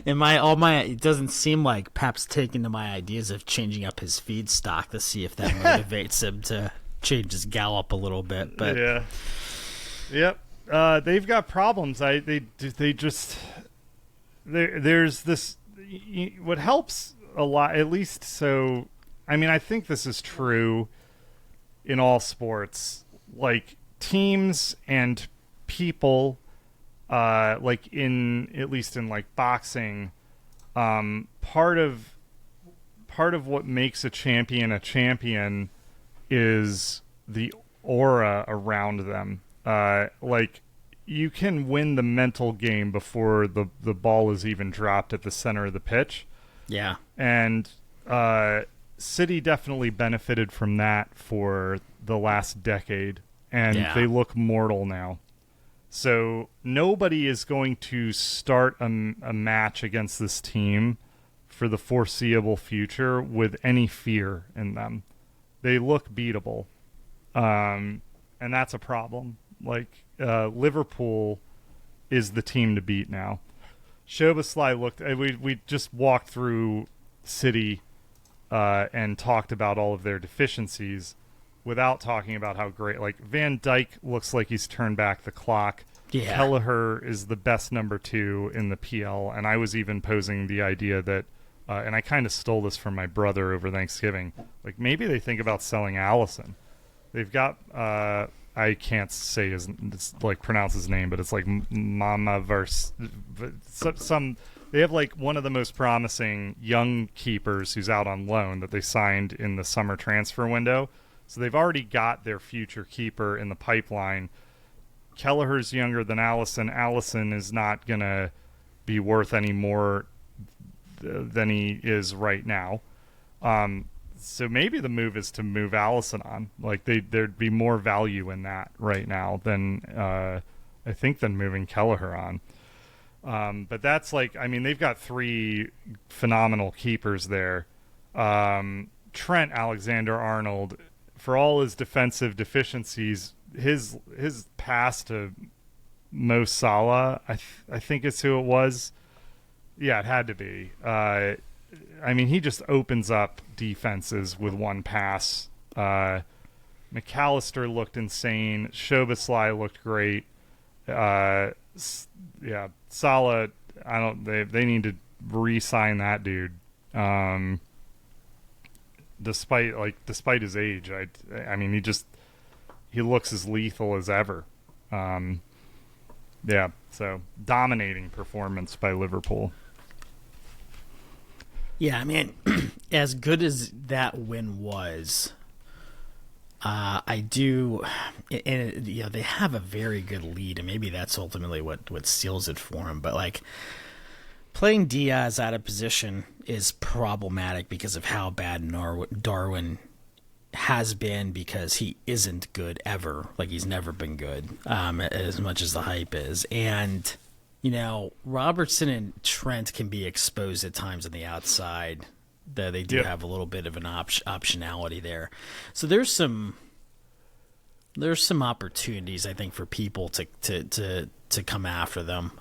it doesn't seem like Pep's taken to my ideas of changing up his feedstock to see if that motivates him to change his gallop a little bit. But they've got problems. There's this. What helps a lot, at least. So, I think this is true in all sports. Teams and people. At least in boxing, part of what makes a champion is the aura around them. You can win the mental game before the ball is even dropped at the center of the pitch. Yeah. And City definitely benefited from that for the last decade, and they look mortal now. So nobody is going to start a match against this team for the foreseeable future with any fear in them. They look beatable, and that's a problem. Liverpool is the team to beat now. Szoboszlai looked. We just walked through City and talked about all of their deficiencies, without talking about how great. Van Dyke looks like he's turned back the clock. Yeah. Kelleher is the best number 2 in the PL, and I was even posing the idea that, and I kind of stole this from my brother over Thanksgiving, like maybe they think about selling Allison. They've got, I can't say his, it's like pronounce his name, but it's like Mama verse, some, they have like one of the most promising young keepers who's out on loan that they signed in the summer transfer window. So they've already got their future keeper in the pipeline. Kelleher's younger than Allison. Allison is not going to be worth any more than he is right now. So maybe the move is to move Allison on. Like there'd be more value in that right now than I think than moving Kelleher on. But that's like, I mean, they've got 3 phenomenal keepers there. Trent Alexander-Arnold, for all his defensive deficiencies, his pass to Mo Salah, I think it's who it was. Yeah, it had to be. I mean, he just opens up defenses with one pass. McAllister looked insane. Szoboszlai looked great. Yeah, Salah. They need to re-sign that dude. Despite his age, I mean, he looks as lethal as ever. Yeah, so dominating performance by Liverpool. Yeah, I mean, as good as that win was, I do, and you know, they have a very good lead, and maybe that's ultimately what seals it for him. But like, playing Diaz out of position is problematic because of how bad Darwin has been, because he isn't good ever. Like, he's never been good, as much as the hype is. And, you know, Robertson and Trent can be exposed at times on the outside. They do have a little bit of an optionality there. So there's some opportunities, I think, for people to come after them.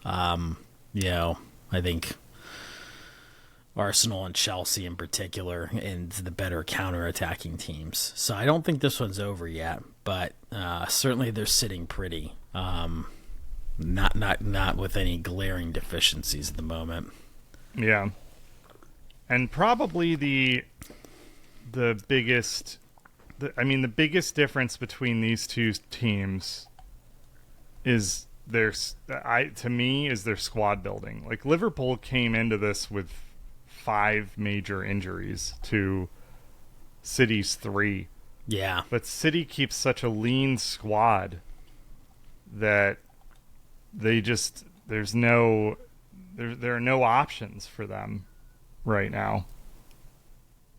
You know, I think Arsenal and Chelsea in particular, and the better counter-attacking teams. So I don't think this one's over yet, but certainly they're sitting pretty. Not with any glaring deficiencies at the moment. Yeah. And probably the biggest difference between these two teams is their squad building. Like, Liverpool came into this with 5 major injuries to City's 3. Yeah. But City keeps such a lean squad that there are no options for them right now.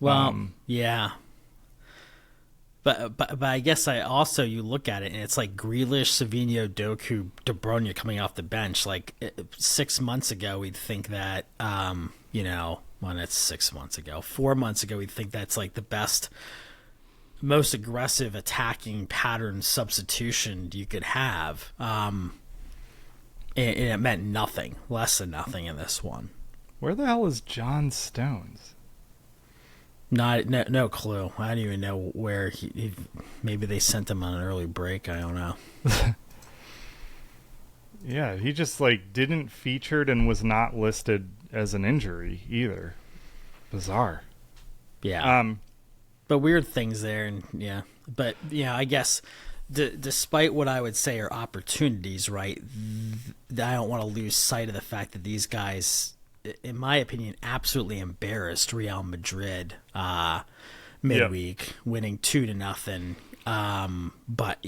Well, yeah. But I guess you look at it and it's like Grealish, Savinho, Doku, De Bruyne coming off the bench. Like 6 months ago, we'd think that, when it's 6 months ago, 4 months ago, we'd think that's like the best, most aggressive attacking pattern substitution you could have. And it meant nothing, less than nothing in this one. Where the hell is John Stones? No clue. I don't even know where he maybe they sent him on an early break. I don't know. Yeah, he just didn't featured and was not listed as an injury either. Bizarre. Yeah. But weird things there, and yeah. But yeah, I guess despite what I would say are opportunities, right? I don't want to lose sight of the fact that these guys, in my opinion, absolutely embarrassed Real Madrid midweek, winning 2-0. But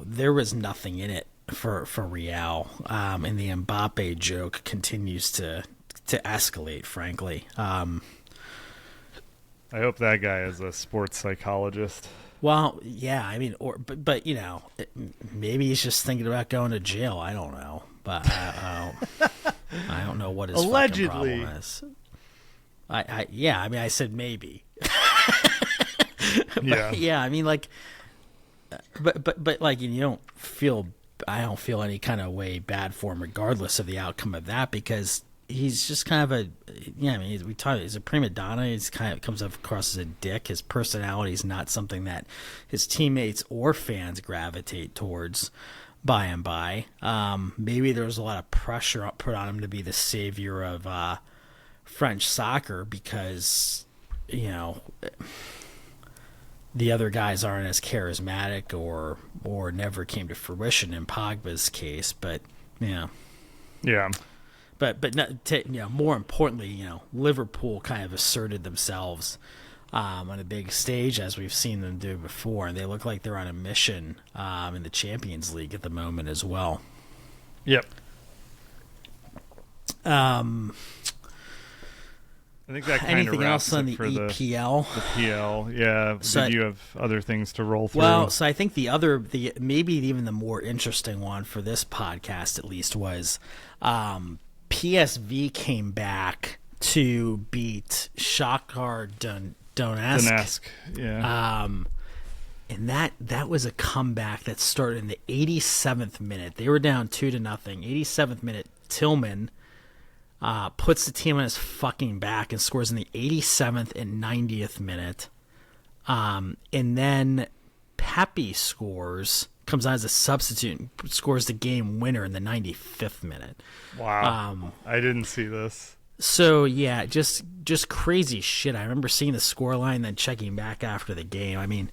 there was nothing in it for Real, and the Mbappe joke continues to escalate. Frankly, I hope that guy is a sports psychologist. Well, yeah, I mean, but maybe he's just thinking about going to jail. I don't know, but I don't know what his allegedly problem is. I said maybe. Yeah. Yeah, I mean, but you don't feel. I don't feel any kind of way bad for him, regardless of the outcome of that, because he's just kind of he's a prima donna. He's kind of comes across as a dick. His personality is not something that his teammates or fans gravitate towards. by and by. Maybe there was a lot of pressure put on him to be the savior of French soccer because, you know, the other guys aren't as charismatic or never came to fruition in Pogba's case. But, yeah. But not, you know, more importantly, you know, Liverpool kind of asserted themselves on a big stage as we've seen them do before, and they look like they're on a mission in the Champions League at the moment as well. Yep. I think that kind anything of wraps else on it the for EPL? The PL, yeah. So Did you have other things to roll through? Well, so I think the maybe even the more interesting one for this podcast at least was PSV came back to beat Shakhtar Donetsk. Yeah. And that was a comeback that started in the 87th minute. They were down 2-0. 87th minute, Tillman puts the team on his fucking back and scores in the 87th and 90th minute. And then Pepe comes on as a substitute and scores the game winner in the 95th minute. Wow. I didn't see this. So, yeah, just crazy shit. I remember seeing the scoreline, then checking back after the game. I mean,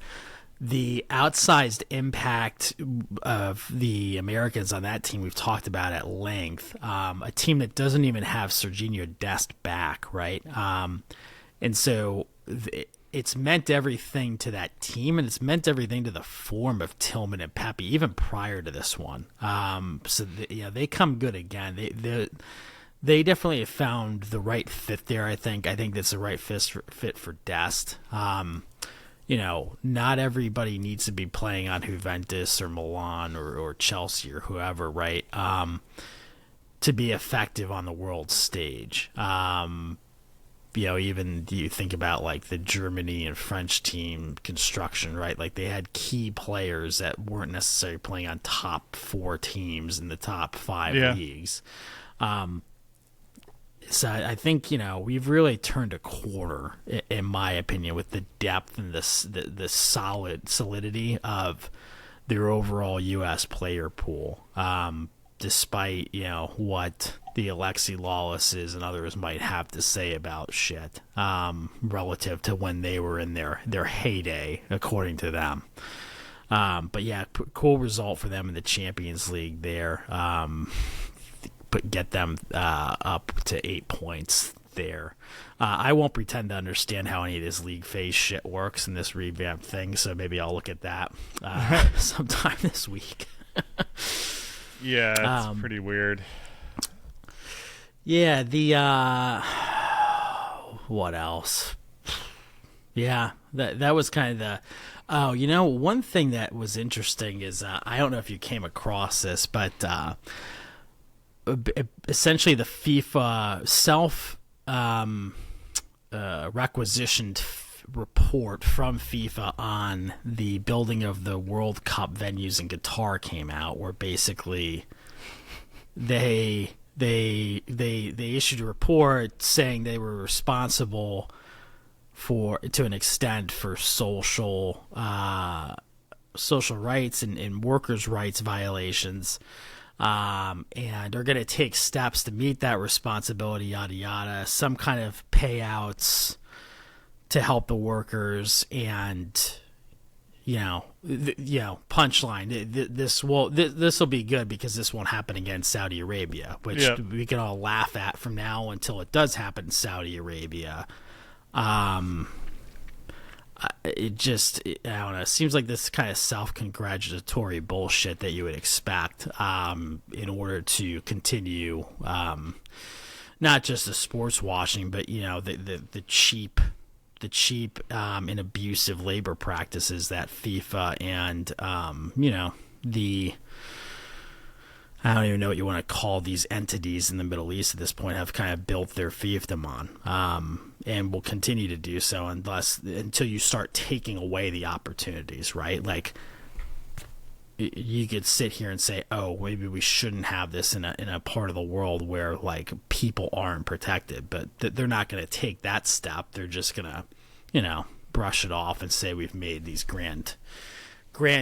the outsized impact of the Americans on that team we've talked about at length. A team that doesn't even have Serginho Dest back, right? And so it's meant everything to that team, and it's meant everything to the form of Tillman and Pepe, even prior to this one. They come good again. They definitely have found the right fit there, I think. I think that's the right fit for Dest. You know, not everybody needs to be playing on Juventus or Milan or Chelsea or whoever, right, to be effective on the world stage. You know, even you think about, like, the Germany and French team construction, right? Like, they had key players that weren't necessarily playing on top 4 teams in the top 5 leagues. So I think, you know, we've really turned a corner, in my opinion, with the depth and the solidity of their overall U.S. player pool, despite, you know, what the Alexi Lawlesses and others might have to say about shit relative to when they were in their heyday, according to them. But, yeah, cool result for them in the Champions League there. But get them up to 8 points there. I won't pretend to understand how any of this league phase shit works in this revamped thing, so maybe I'll look at that sometime this week. Yeah, it's pretty weird. Yeah, what else? Yeah, that was kind of the... Oh, you know, one thing that was interesting is, I don't know if you came across this, but... essentially the FIFA requisitioned report from FIFA on the building of the World Cup venues in Qatar came out, where basically they issued a report saying they were responsible to an extent for social rights and workers' rights violations. And are going to take steps to meet that responsibility, yada yada, some kind of payouts to help the workers, and punchline. This will be good because this won't happen again in Saudi Arabia, which we can all laugh at from now until it does happen in Saudi Arabia. It I don't know. It seems like this kind of self-congratulatory bullshit that you would expect in order to continue not just the sports washing, but the cheap and abusive labor practices that FIFA and I don't even know what you want to call these entities in the Middle East at this point have kind of built their fiefdom on, and will continue to do so until you start taking away the opportunities, right? Like, you could sit here and say, oh, maybe we shouldn't have this in a part of the world where, like, people aren't protected, but they're not going to take that step. They're just going to, brush it off and say we've made these grand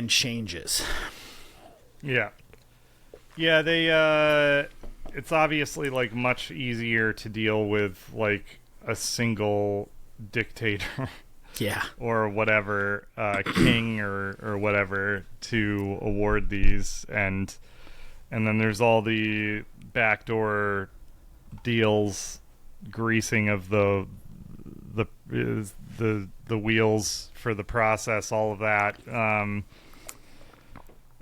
changes. Yeah. Yeah, they it's obviously like much easier to deal with like a single dictator Yeah. or whatever, king or whatever, to award these, and then there's all the backdoor deals, greasing of the wheels for the process, all of that.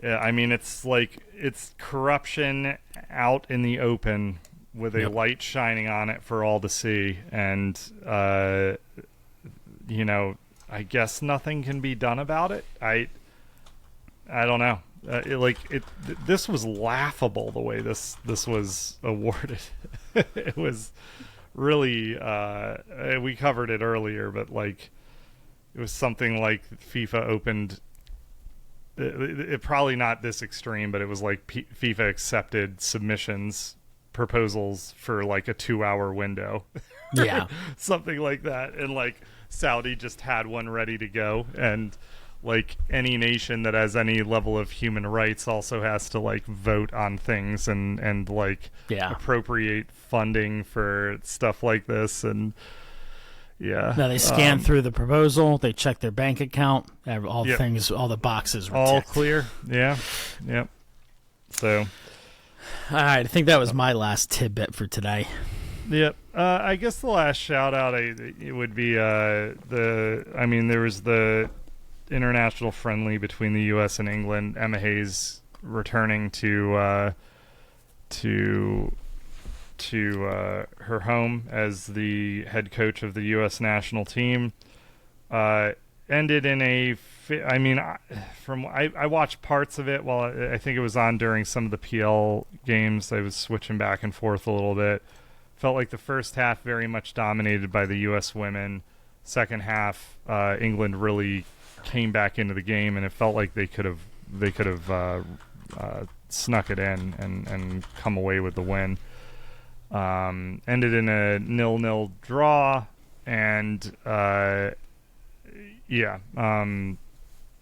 Yeah, I mean, it's like it's corruption out in the open with a light shining on it for all to see, and you know, I guess nothing can be done about it. I don't know. This was laughable the way this was awarded. It was really. We covered it earlier, but like, it was something like FIFA opened. It probably not this extreme, but it was like FIFA accepted submissions proposals for like a 2-hour window. Yeah. Something like that, and like Saudi just had one ready to go, and like any nation that has any level of human rights also has to like vote on things and like appropriate funding for stuff like this. And now they scan through the proposal, they check their bank account, all things, all the boxes were all ticked. clear. So all right, I think that was my last tidbit for today. I guess the last shout out it would be there was the international friendly between the US and England. Emma Hayes returning to her home as the head coach of the US national team. Ended in I watched parts of it while I think it was on during some of the PL games. I was switching back and forth a little bit. Felt like the first half very much dominated by the US women. Second half, England really came back into the game, and it felt like they could have snuck it in and come away with the win. Ended in a 0-0 draw, and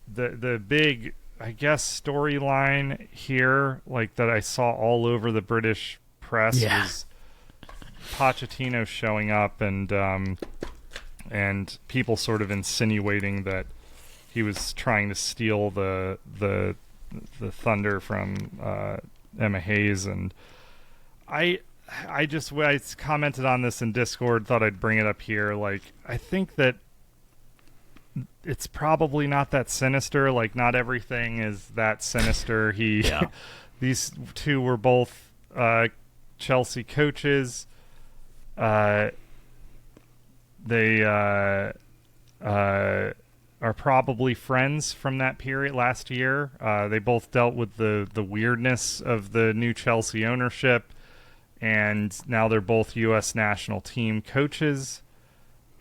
the big, I guess, storyline here, like that I saw all over the British press, was Pochettino showing up and people sort of insinuating that he was trying to steal the thunder from Emma Hayes, and I commented on this in Discord, thought I'd bring it up here. Like, I think that it's probably not that sinister. Like, not everything is that sinister. These two were both Chelsea coaches. They are probably friends from that period last year. They both dealt with the weirdness of the new Chelsea ownership, and now they're both U.S. national team coaches.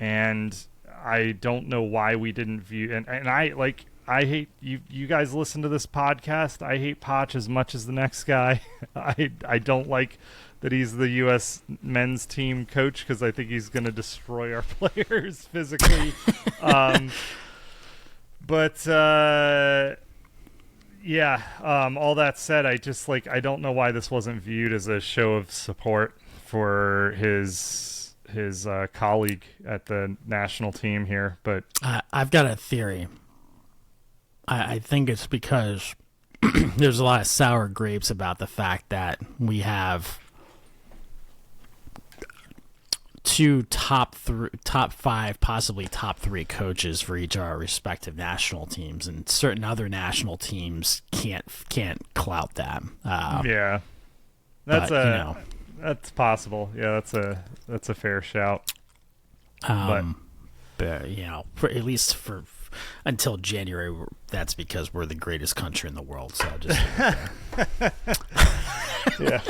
And I don't know why we didn't view, and I hate you guys listen to this podcast. I hate Poch as much as the next guy. I don't like that he's the U.S. men's team coach, because I think he's going to destroy our players physically. All that said, I don't know why this wasn't viewed as a show of support for his colleague at the national team here. But I've got a theory. I think it's because there's a lot of sour grapes about the fact that we have two top 5, possibly top 3 coaches for each of our respective national teams, and certain other national teams can't clout that. That's possible. Yeah, that's a fair shout. But at least for until January, that's because we're the greatest country in the world. So I'll just yeah.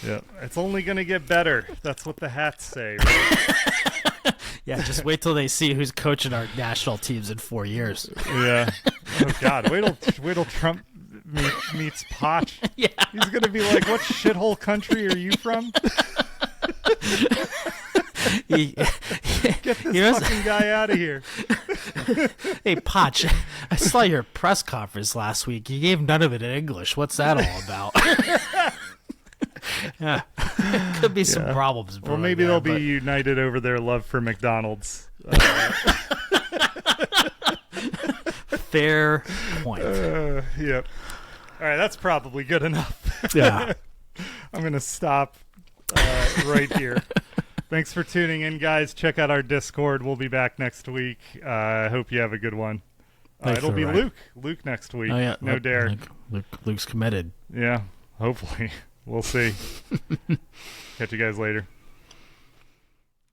Yeah, it's only going to get better. That's what the hats say, right? Yeah, just wait till they see who's coaching our national teams in 4 years. Yeah. Oh God, wait till Trump meets Poch. Yeah. He's going to be like, "What shithole country are you from?" Get this fucking guy out of here. Hey, Potch, I saw your press conference last week. You gave none of it in English. What's that all about? Yeah, could be some problems. Well, maybe they'll be united over their love for McDonald's. Fair point. Yep. All right, that's probably good enough. Yeah. I'm going to stop right here. Thanks for tuning in, guys. Check out our Discord. We'll be back next week. I hope you have a good one. It'll be Luke. Luke next week. Oh, yeah. No Derek. Luke's committed. Yeah, hopefully. We'll see. Catch you guys later.